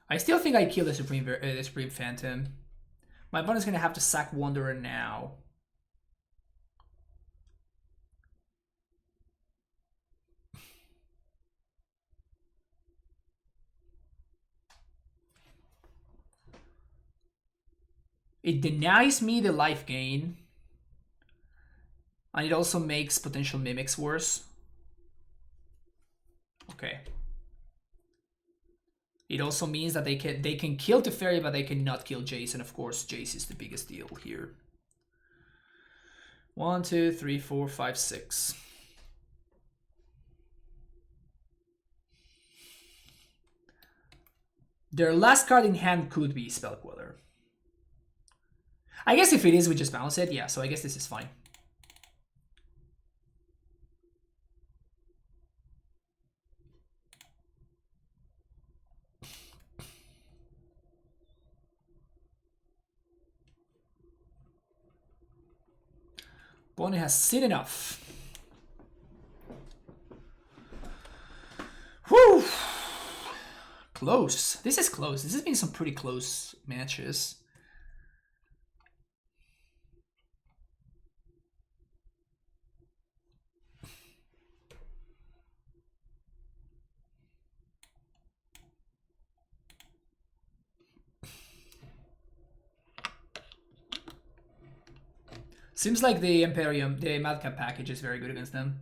Speaker 1: I still think I kill the Supreme Phantom. My opponent's gonna have to sack Wanderer now. It denies me the life gain. And it also makes potential mimics worse. Okay. It also means that they can kill Teferi, but they cannot kill Jace, and of course Jace is the biggest deal here. 1, 2, 3, 4, 5, 6. Their last card in hand could be Spellqueller. I guess if it is, we just bounce it. Yeah, so I guess this is fine. Bonnie has seen enough. Whew! Close. This is close. This has been some pretty close matches. Seems like the Imperium, the Madcap package is very good against them.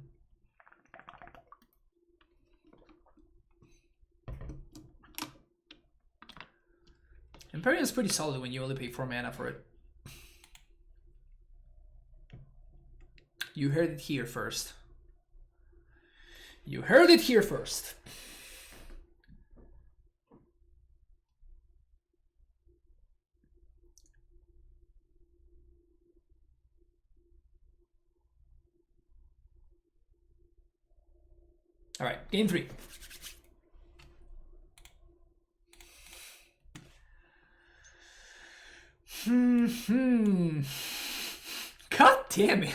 Speaker 1: Imperium is pretty solid when you only pay 4 mana for it. You heard it here first. You heard it here first. All right, game 3. God damn it.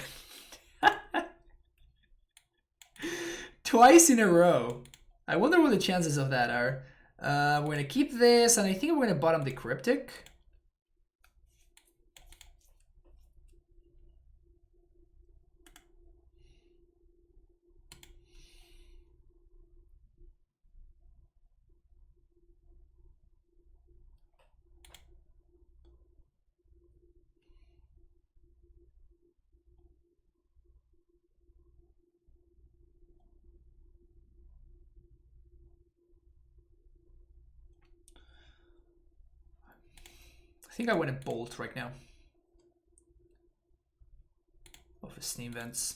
Speaker 1: Twice in a row. I wonder what the chances of that are. We're going to keep this, and I think we're going to bottom the Cryptic. I think I want to bolt right now. Of the Steam Vents.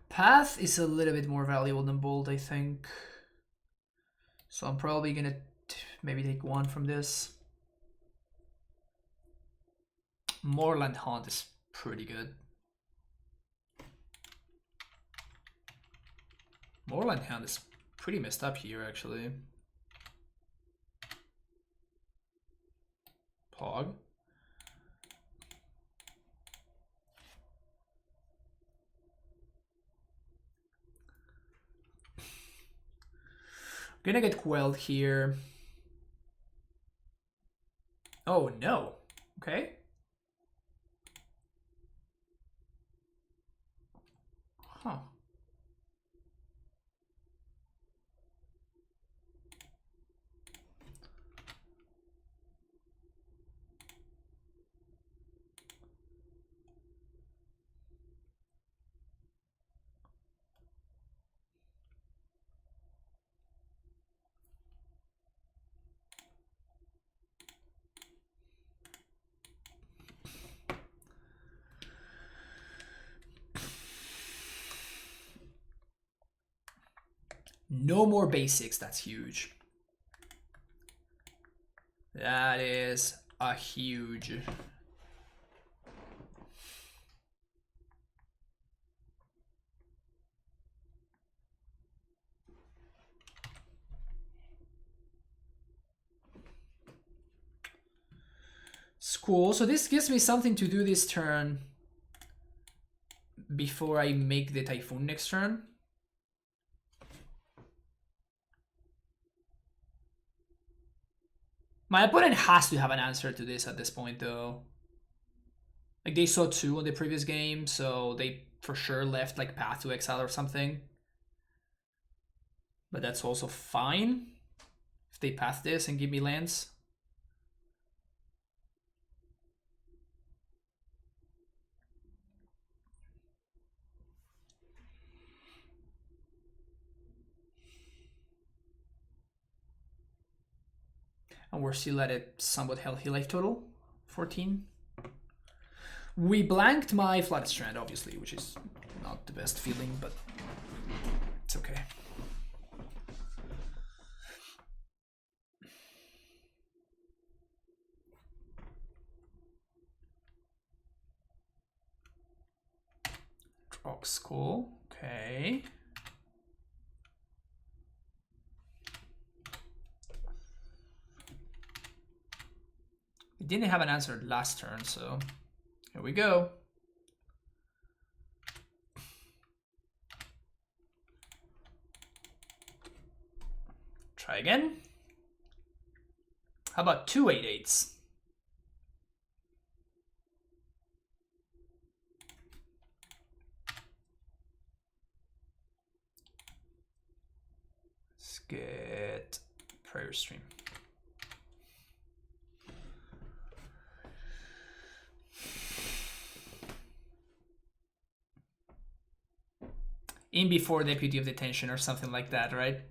Speaker 1: Path is a little bit more valuable than Bolt, I think. So I'm probably gonna maybe take one from this. Moorland Haunt is pretty good. Moorland Haunt is pretty messed up here, actually. Pog. Gonna get quelled here. Oh no. Okay. Huh. No more basics, that's huge. That is a huge. It's cool. So this gives me something to do this turn before I make the Typhoon next turn. My opponent has to have an answer to this at this point, though. Like, they saw 2 on the previous game, so they for sure left, like, Path to Exile or something. But that's also fine if they path this and give me lands. And we're still at a somewhat healthy life total, 14. We blanked my Flooded Strand, obviously, which is not the best feeling, but it's okay. Drox, cool. Okay. We didn't have an answer last turn, so here we go. Try again. How about 2 8/8s? Let's get Prayer Stream. In before Deputy of Detention or something like that, right?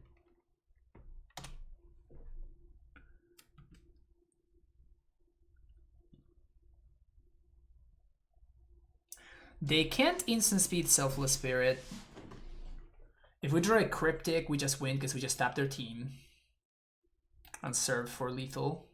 Speaker 1: They can't instant speed Selfless Spirit. If we draw a Cryptic, we just win because we just tap their team. And serve for lethal.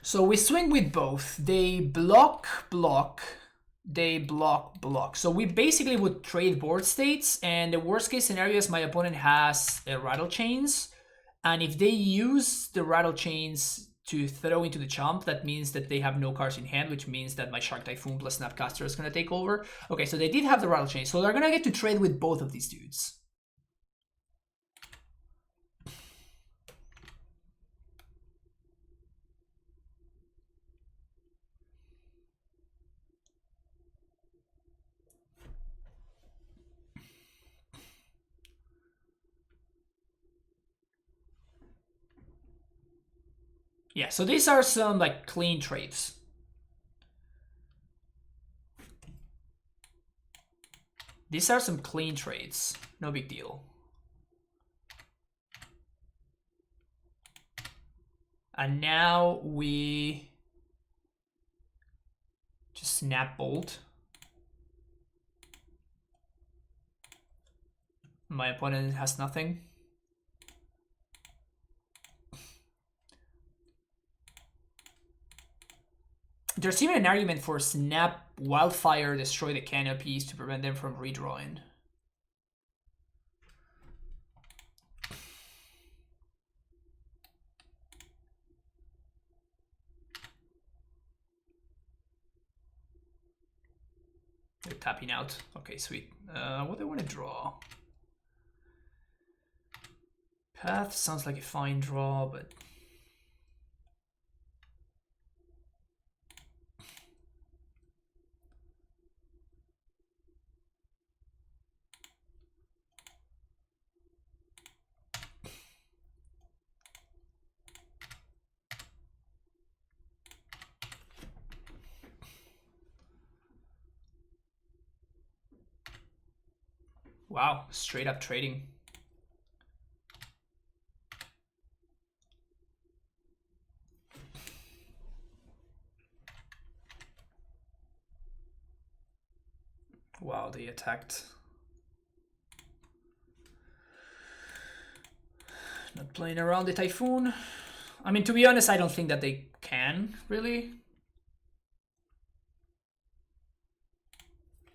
Speaker 1: So we swing with both. They block, they block. So we basically would trade board states, and the worst case scenario is my opponent has a Rattle Chains, and if they use the Rattle Chains to throw into the chump, that means that they have no cards in hand, which means that my Shark Typhoon plus Snapcaster is going to take over. Okay, so they did have the Rattle Chains, so they're going to get to trade with both of these dudes. Yeah, so these are some like clean trades. These are some clean trades. No big deal. And now we just snap bolt. My opponent has nothing. There's even an argument for snap Wildfire, destroy the canopies to prevent them from redrawing. They're tapping out. Okay, sweet. What do I want to draw? Path sounds like a fine draw, but... Wow, straight up trading. Wow, they attacked. Not playing around the Typhoon. I mean, to be honest, I don't think that they can, really.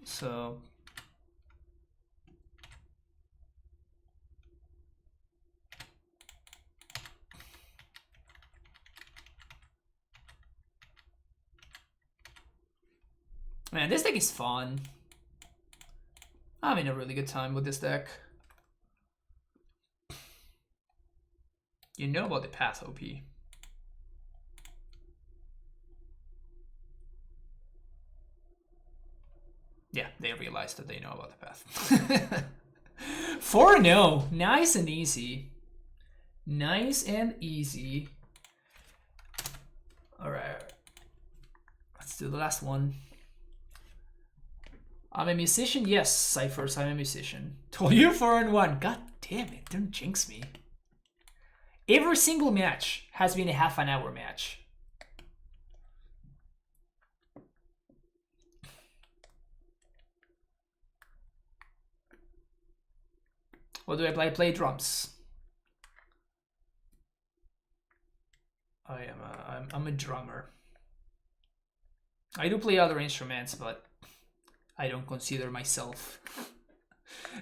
Speaker 1: So... Man, this deck is fun. I'm having a really good time with this deck. You know about the path, OP. Yeah, they realized that they know about the path. 4-0. Nice and easy. Nice and easy. Alright. Let's do the last one. I'm a musician? Yes, Cyphers, I'm a musician. Told you 4-1. God damn it, don't jinx me. Every single match has been a half-an-hour match. What do I play? I play drums. I'm a drummer. I do play other instruments, but I don't consider myself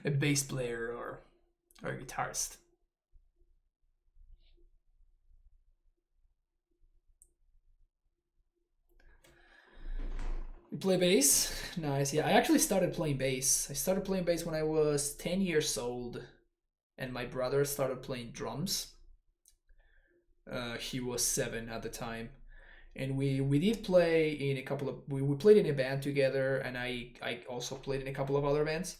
Speaker 1: a bass player or a guitarist. You play bass? Nice. Yeah, I actually started playing bass. I started playing bass when I was 10 years old, and my brother started playing drums. He was 7 at the time. And we did play in a couple of... We played in a band together, and I also played in a couple of other bands.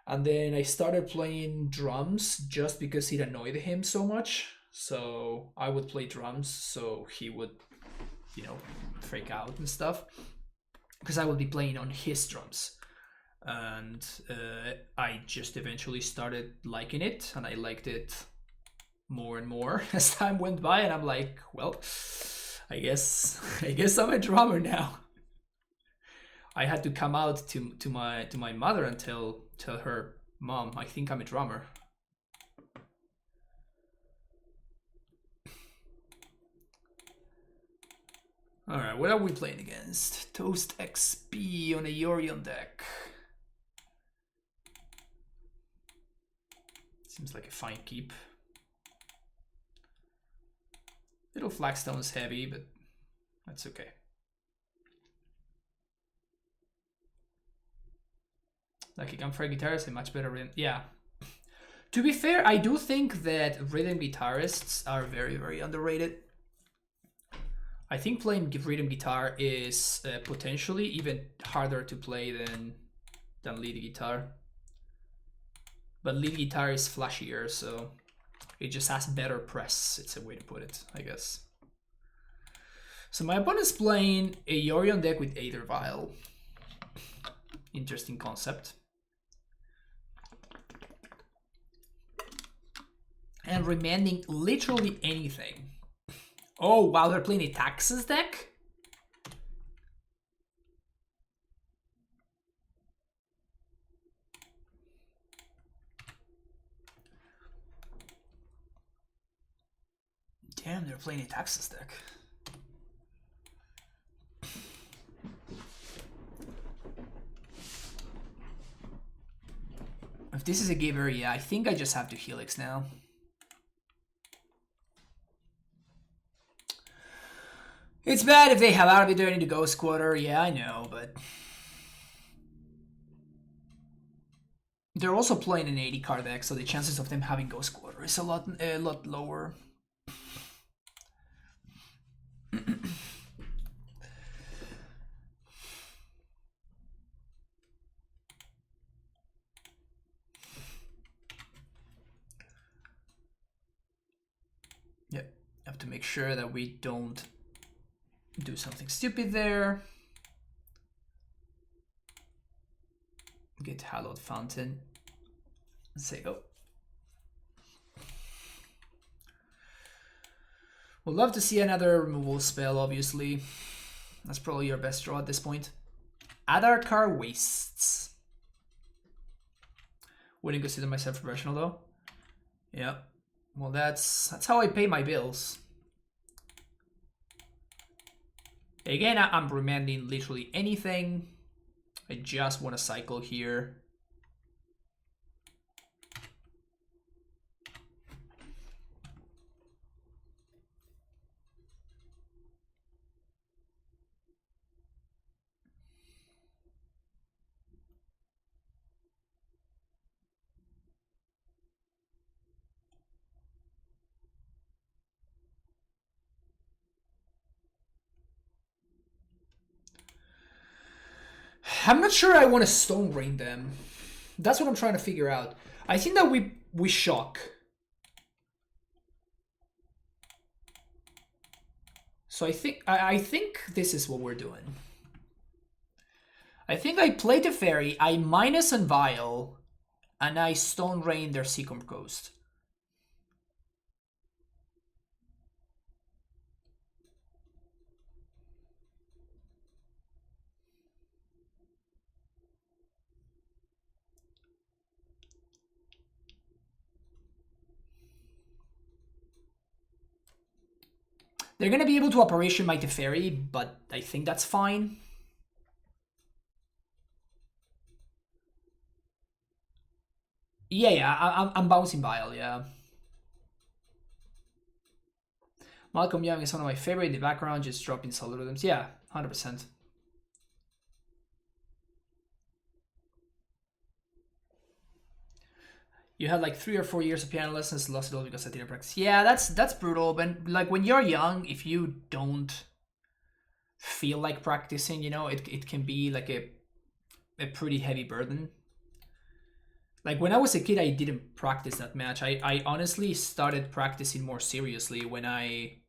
Speaker 1: And then I started playing drums just because it annoyed him so much. So I would play drums, so he would you know, freak out and stuff. Because I will be playing on his drums. And I just eventually started liking it, and I liked it more and more as time went by, and I'm like, well, I guess I'm a drummer now. I had to come out to my mother and tell her, Mom, I think I'm a drummer. Alright, what are we playing against? Toast XP on a Yorion deck. Seems like a fine keep. Little Flagstone's heavy, but that's okay. Like a Gunfire guitarist, a much better rhythm. Yeah. To be fair, I do think that rhythm guitarists are very, very underrated. I think playing rhythm guitar is potentially even harder to play than lead guitar. But lead guitar is flashier, so it just has better press. It's a way to put it, I guess. So my opponent's playing a Yorion deck with Aether Vial. Interesting concept. And remanding literally anything. Oh, wow, they're playing a Taxes deck? Damn, they're playing a Taxes deck. If this is a giver, yeah, I think I just have to Helix now. It's bad if they have Arbiter into Ghost Quarter, yeah, I know, but... They're also playing an 80 card deck, so the chances of them having Ghost Quarter is a lot lower. Yep, have to make sure that we don't do something stupid there. Get Hallowed Fountain. Let's say go. Would love to see another removal spell, obviously. That's probably your best draw at this point. Adarkar Wastes. Wouldn't consider myself professional though. Yeah. Well, that's how I pay my bills. Again, I'm remanding literally anything. I just want to cycle here. I'm not sure I want to Stone Rain them. That's what I'm trying to figure out. I think that we shock. So I think this is what we're doing. I think I play the Fairy, I minus on Vial, and I Stone Rain their Seacombe Coast. They're going to be able to Operation Mighty Fairy, but I think that's fine. Yeah, I'm bouncing Vial, yeah. Malcolm Young is one of my favorite in the background, just dropping solid rhythms. Yeah, 100%. You had like 3 or 4 years of piano lessons, lost it all because I didn't practice. Yeah, that's brutal. But like when you're young, if you don't feel like practicing, you know, it can be like a pretty heavy burden. Like when I was a kid, I didn't practice that much. I honestly started practicing more seriously when I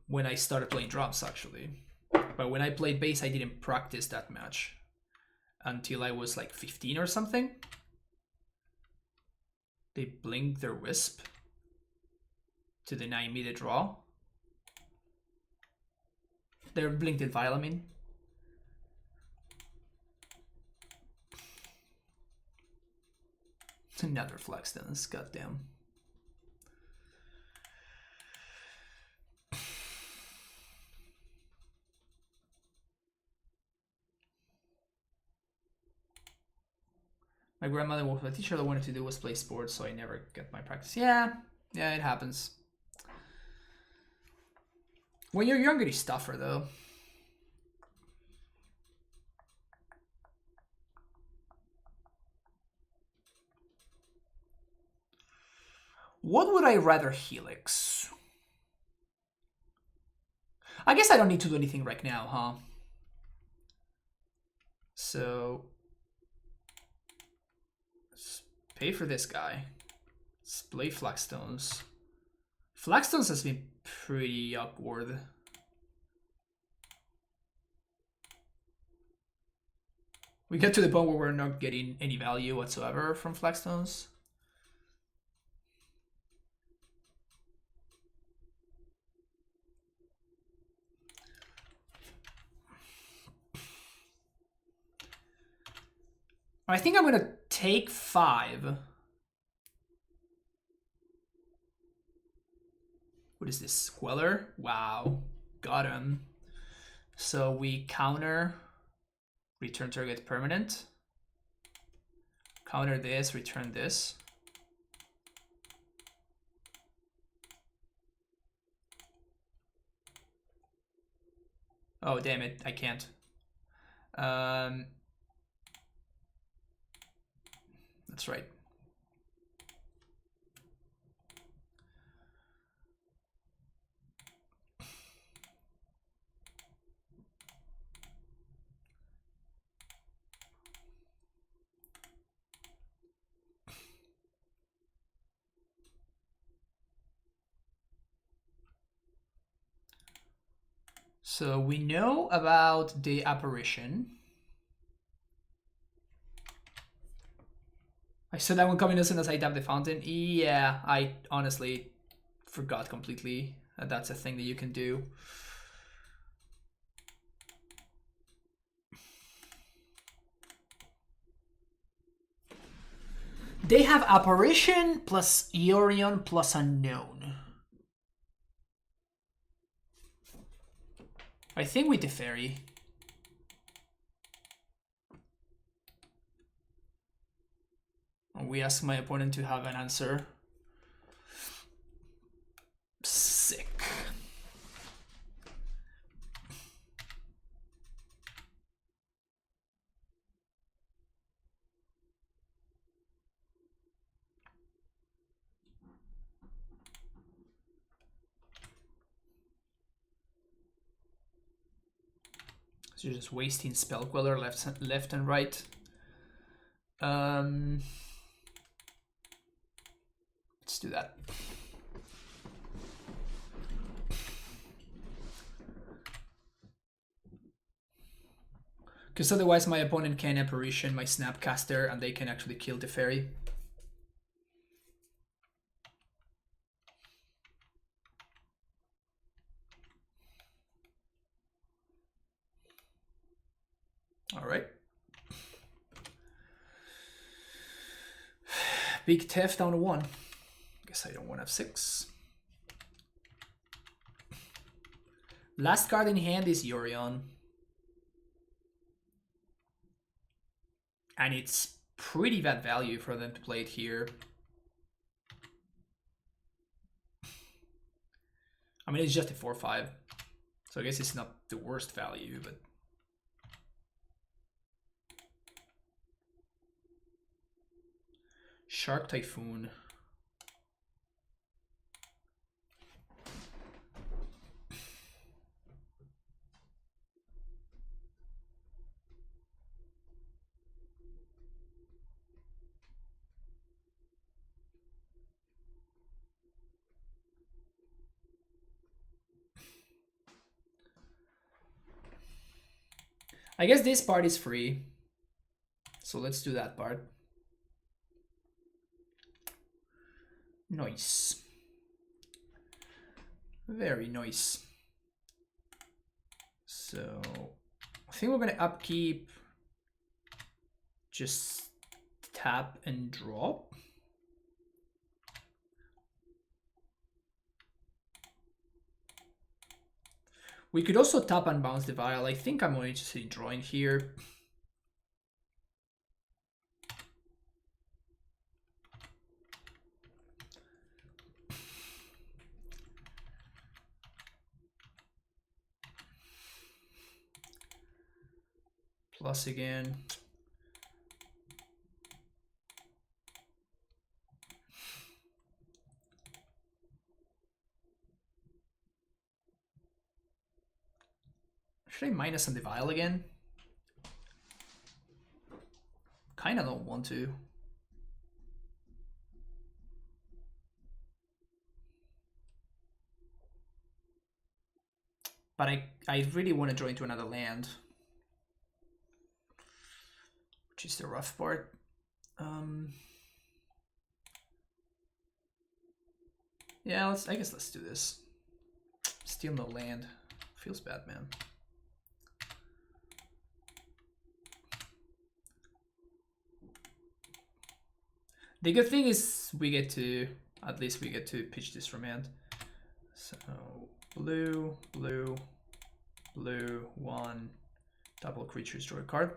Speaker 1: when I started playing drums, actually. But when I played bass, I didn't practice that much until I was like 15 or something. They blink their wisp to deny me the draw. They're blinked at Vile, I mean. Another flex dance, goddamn. My grandmother was a teacher. All I wanted to do was play sports, so I never got my practice. Yeah, it happens. When you're younger, it's tougher, though. What would I rather helix? I guess I don't need to do anything right now, huh? So let's pay for this guy. Let's play Flagstones. Flagstones has been pretty awkward. We get to the point where we're not getting any value whatsoever from Flagstones. I think I'm gonna take 5. What is this? Queller? Wow. Got him. So we counter, return target permanent. Counter this, return this. Oh, damn it. I can't. That's right. So we know about the apparition. I said I won't come in as soon as I tap the fountain. Yeah, I honestly forgot completely that that's a thing that you can do. They have apparition plus Yorion plus unknown. I think with the fairy. We ask my opponent to have an answer. Sick. So you're just wasting spell queller left and right. Let's do that. Because otherwise my opponent can apparition my Snapcaster and they can actually kill the fairy. All right. Big Tef down to 1. Guess I don't want to have 6. Last card in hand is Yorion. And it's pretty bad value for them to play it here. I mean, it's just a 4/5. So I guess it's not the worst value, but... Shark Typhoon. I guess this part is free. So let's do that part. Nice. Very nice. So I think we're gonna upkeep, just tap and drop. We could also tap and bounce the vial. I think I'm more interested in drawing here. Plus again. Should I minus on the vial again? Kinda don't want to. But I really want to draw into another land. Which is the rough part. Yeah, I guess let's do this. Still no land. Feels bad, man. The good thing is at least we get to pitch this remand. So blue, blue, blue, 1, double creatures, draw a card.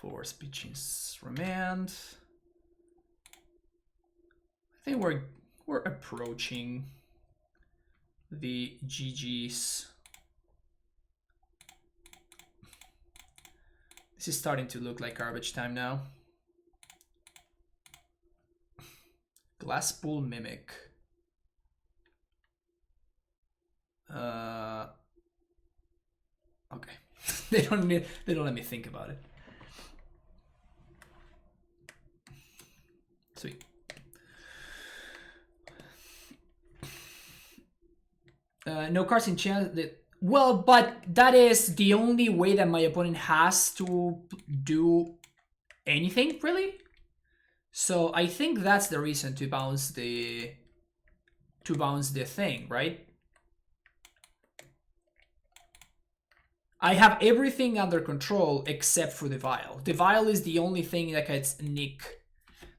Speaker 1: Force pitching's remand. I think we're approaching the GGs. This is starting to look like garbage time now. Glasspool Mimic. Okay. they don't let me think about it. Sweet. No cards in chance. Well, but that is the only way that my opponent has to do anything, really. So I think that's the reason to bounce the thing, right? I have everything under control except for the vial. The vial is the only thing that can sneak,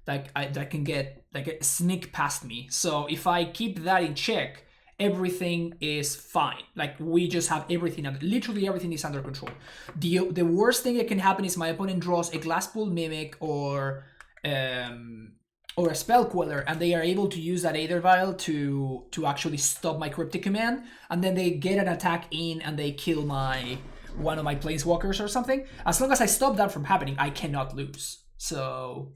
Speaker 1: that can get sneak past me. So if I keep that in check, everything is fine. Like, we just have everything under, literally everything is under control. The worst thing that can happen is my opponent draws a Glasspool Mimic or a Spell Queller, and they are able to use that Aether Vial to actually stop my Cryptic Command, and then they get an attack in and they kill one of my Planeswalkers or something. As long as I stop that from happening, I cannot lose. So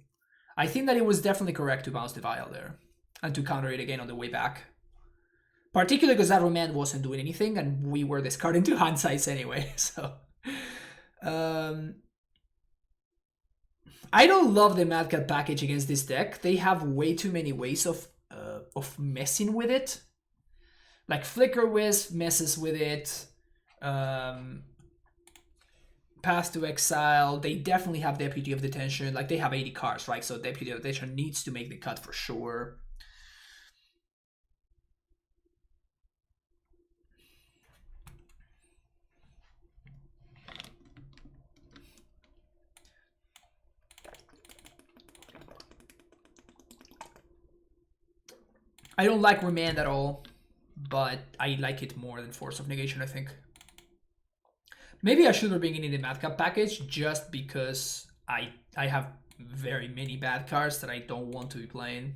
Speaker 1: I think that it was definitely correct to bounce the Vial there and to counter it again on the way back. Particularly because that remand wasn't doing anything and we were discarding 2 hand size anyway. So I don't love the Mad Cat package against this deck. They have way too many ways of messing with it. Like Flicker Wisp messes with it. Path to Exile. They definitely have Deputy of Detention. Like, they have 80 cards, right? So Deputy of Detention needs to make the cut for sure. I don't like Remand at all, but I like it more than Force of Negation, I think. Maybe I should have been in the Madcap package just because I have very many bad cards that I don't want to be playing.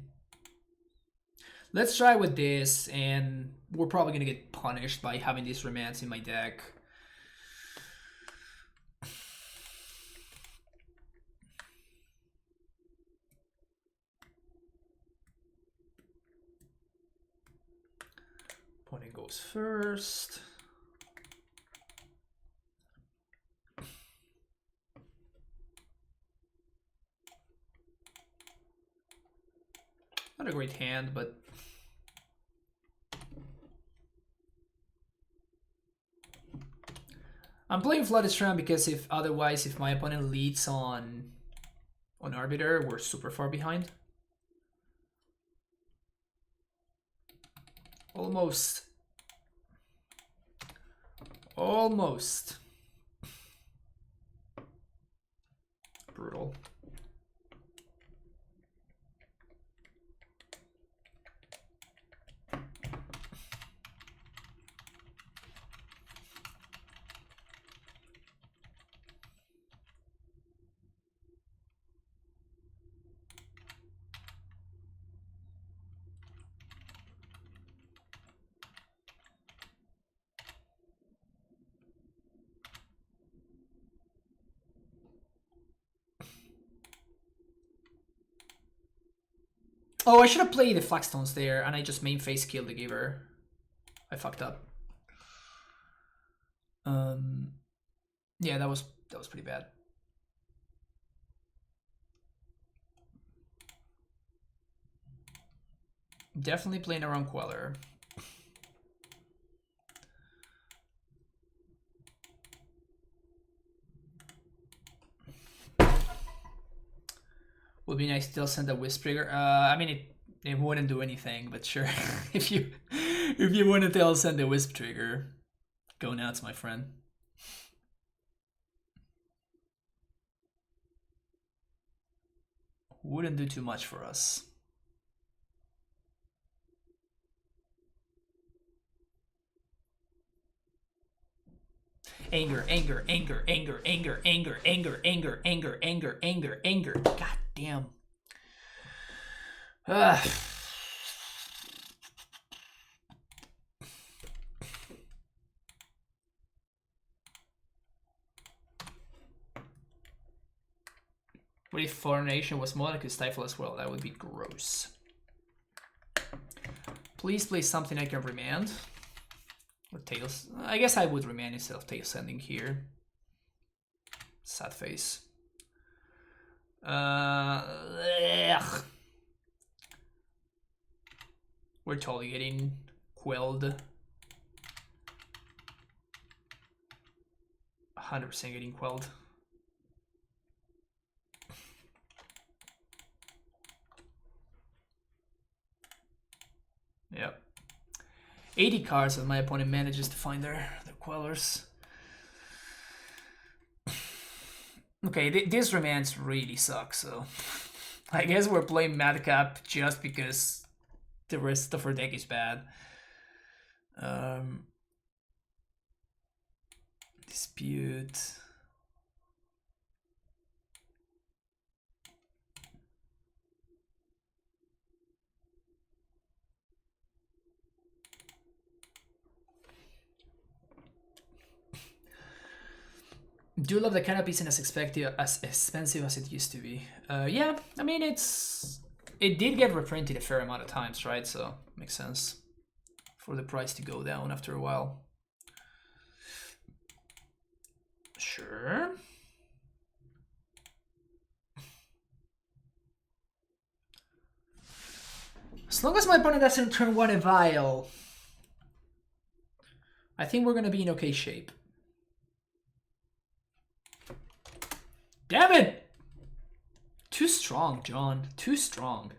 Speaker 1: Let's try with this, and we're probably going to get punished by having these Remands in my deck. Opponent goes first. Not a great hand, but I'm playing Flooded Strand because if my opponent leads on Arbiter, we're super far behind. Almost. Almost. Brutal. Oh, I should have played the Flagstones there, and I just main face killed the Giver. I fucked up. Yeah, that was pretty bad. Definitely playing around Queller. Would be nice to still send a Wisp Trigger. I mean, it wouldn't do anything, but sure. if you want to tell send a Wisp Trigger, go nuts, my friend. Wouldn't do too much for us. Anger, anger, anger, anger, anger, anger, anger, anger, anger, anger, anger, anger. God damn. What if Foreign Nation was more like a Stifle as well? That would be gross. Please play something I can remand. Or Tails. I guess I would remand instead of Tail Sending here. Sad face. Ugh. We're totally getting quelled. 100% getting quelled. Yep. 80 cards that my opponent manages to find their Quellers. Okay, this remands really sucks, so I guess we're playing Madcap just because the rest of our deck is bad. Dispute. Do love the canopy isn't as expensive as it used to be. Yeah, I mean it did get reprinted a fair amount of times, right? So makes sense for the price to go down after a while. Sure. As long as my opponent doesn't turn one a vial, I think we're gonna be in okay shape. Damn it! Too strong, John. Too strong.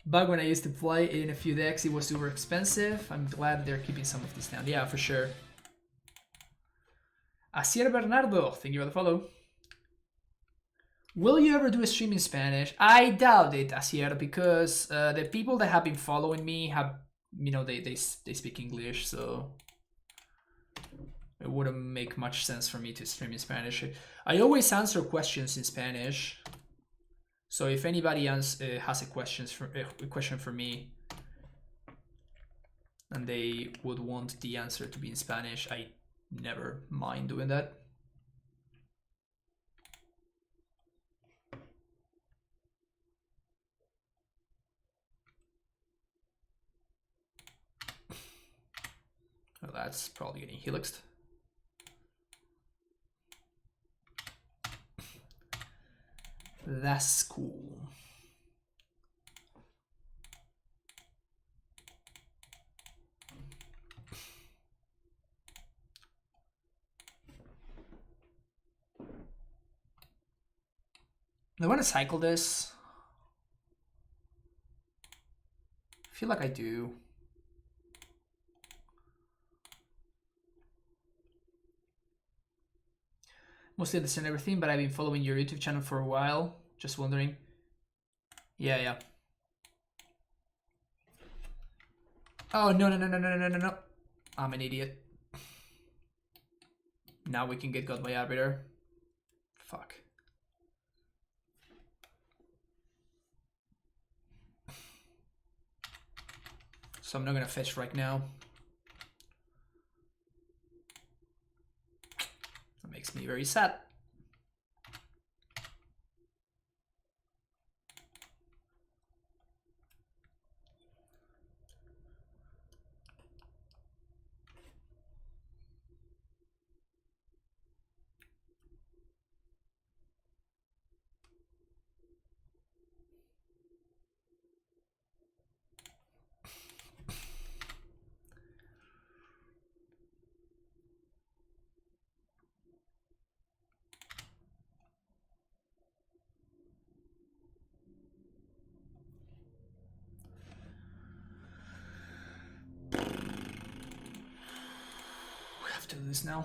Speaker 1: Back when I used to play in a few decks, it was super expensive. I'm glad they're keeping some of this down. Yeah, for sure. Asier Bernardo, thank you for the follow. Will you ever do a stream in Spanish? I doubt it, Asier, because the people that have been following me have, you know, they speak English, so it wouldn't make much sense for me to stream in Spanish. I always answer questions in Spanish. So if anybody has a question for me and they would want the answer to be in Spanish, I never mind doing that. Well, that's probably getting helixed. That's cool. I want to cycle this. I feel like I do. Mostly understand everything, but I've been following your YouTube channel for a while. Just wondering. Yeah. Oh, no. I'm an idiot. Now we can get God by Arbiter. Fuck. So I'm not gonna fetch right now. That makes me very sad. To do this now.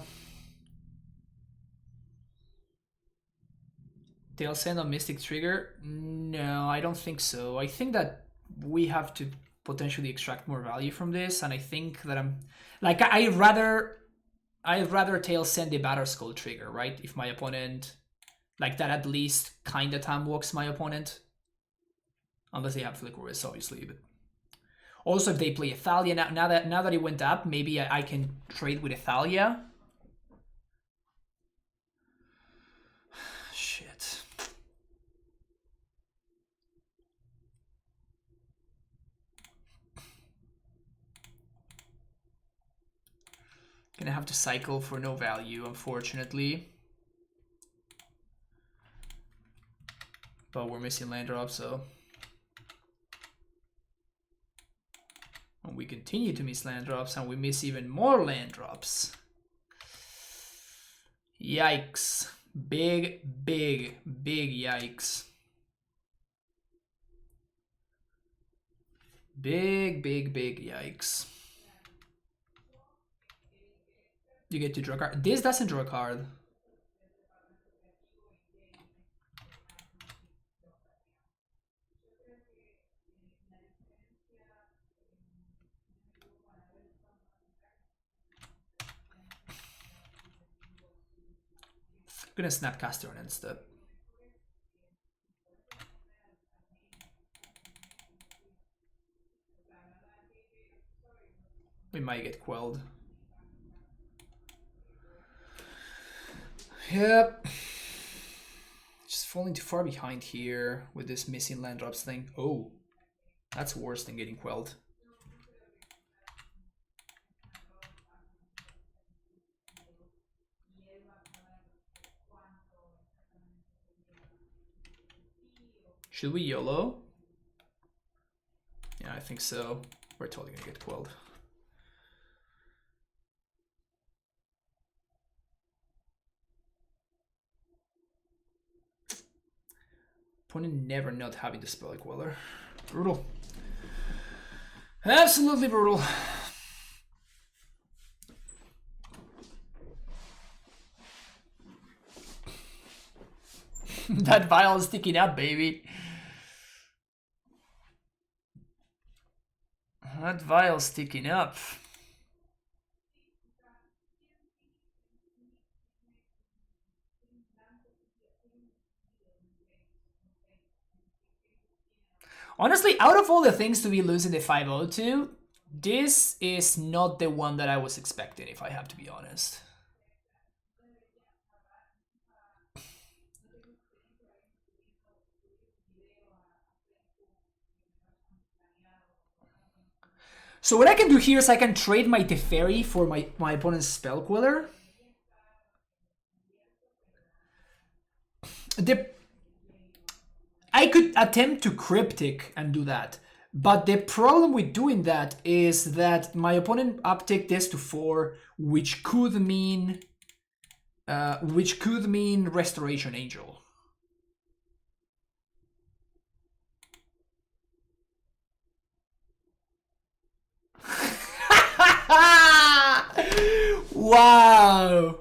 Speaker 1: Tail Send on Mystic Trigger? No, I don't think so. I think that we have to potentially extract more value from this, and I think that I'm like I'd rather Tail Send the Batterskull trigger, right? If my opponent like that, at least kinda time walks my opponent. Unless they have Flickorius, obviously, but also, if they play Athalia, now that it went up, maybe I can trade with Athalia. Shit. Gonna have to cycle for no value, unfortunately. But we're missing land drops, so... And we continue to miss land drops, and we miss even more land drops. Yikes. Big yikes. Big yikes. You get to draw a card. This doesn't draw a card. I'm gonna Snapcaster on instead. We might get quelled. Yep. Just falling too far behind here with this missing land drops thing. Oh, that's worse than getting quelled. Should we YOLO? Yeah, I think so. We're totally gonna get quelled. Opponent never not having the spell queller. Brutal. Absolutely brutal. That vial is sticking up, baby. That vial's sticking up. Honestly, out of all the things to be losing the 5-0 to, this is not the one that I was expecting, if I have to be honest. So what I can do here is I can trade my Teferi for my opponent's Spell Queller. I could attempt to Cryptic and do that. But the problem with doing that is that my opponent uptick this to 4, which could mean Restoration Angel. Wow.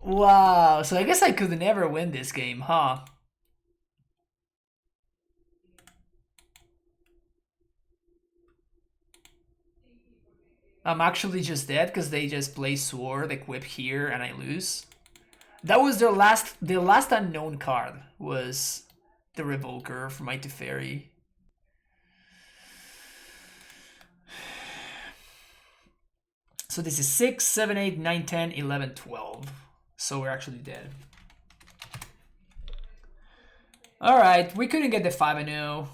Speaker 1: Wow. So I guess I could never win this game, huh? I'm actually just dead because they just play sword, equip here, and I lose. That was their last unknown card was the Revoker from my Teferi. So this is 6, 7, 8, 9, 10, 11, 12. So we're actually dead. Alright, we couldn't get the 5-0.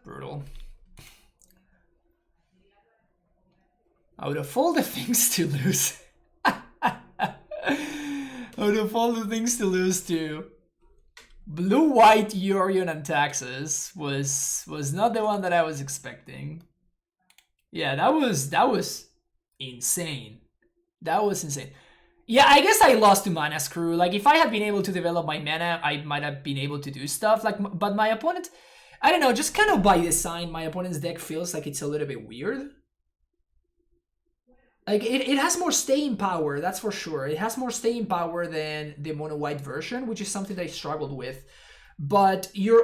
Speaker 1: Brutal. Out of all the things to lose. Out of all the things to lose to, blue-white Yorion and Taxes was not the one that I was expecting. Yeah, that was insane. That was insane. Yeah, I guess I lost to Mana Screw. Like, if I had been able to develop my mana, I might have been able to do stuff. Like, but my opponent, I don't know, just kind of by design, my opponent's deck feels like it's a little bit weird. Like, it has more staying power, that's for sure. It has more staying power than the mono-white version, which is something that I struggled with. But you're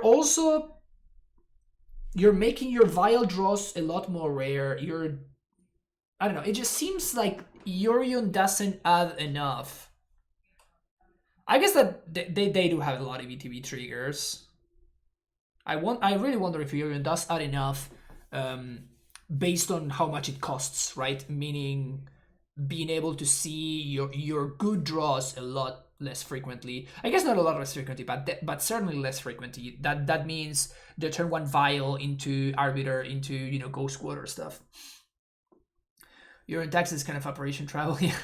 Speaker 1: making your vial draws a lot more rare. I don't know, it just seems like Yorion doesn't add enough. I guess that they do have a lot of ETB triggers. I really wonder if Yorion does add enough based on how much it costs, right? Meaning being able to see your good draws a lot less frequently. I guess not a lot less frequently, but certainly less frequently. That means the turn 1 vial into Arbiter, into, you know, Ghost Quarter stuff. You're in Texas, kind of Operation Travel, yeah.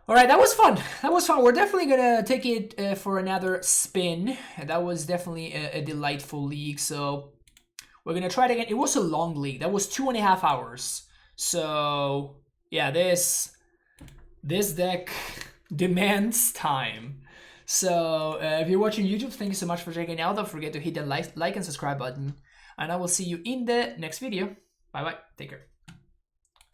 Speaker 1: All right, that was fun. That was fun. We're definitely gonna take it for another spin. That was definitely a delightful league. So we're gonna try it again. It was a long league. That was 2.5 hours. So yeah, this deck demands time. So if you're watching YouTube, thank you so much for checking out. Don't forget to hit the like and subscribe button. And I will see you in the next video. Bye bye. Take care.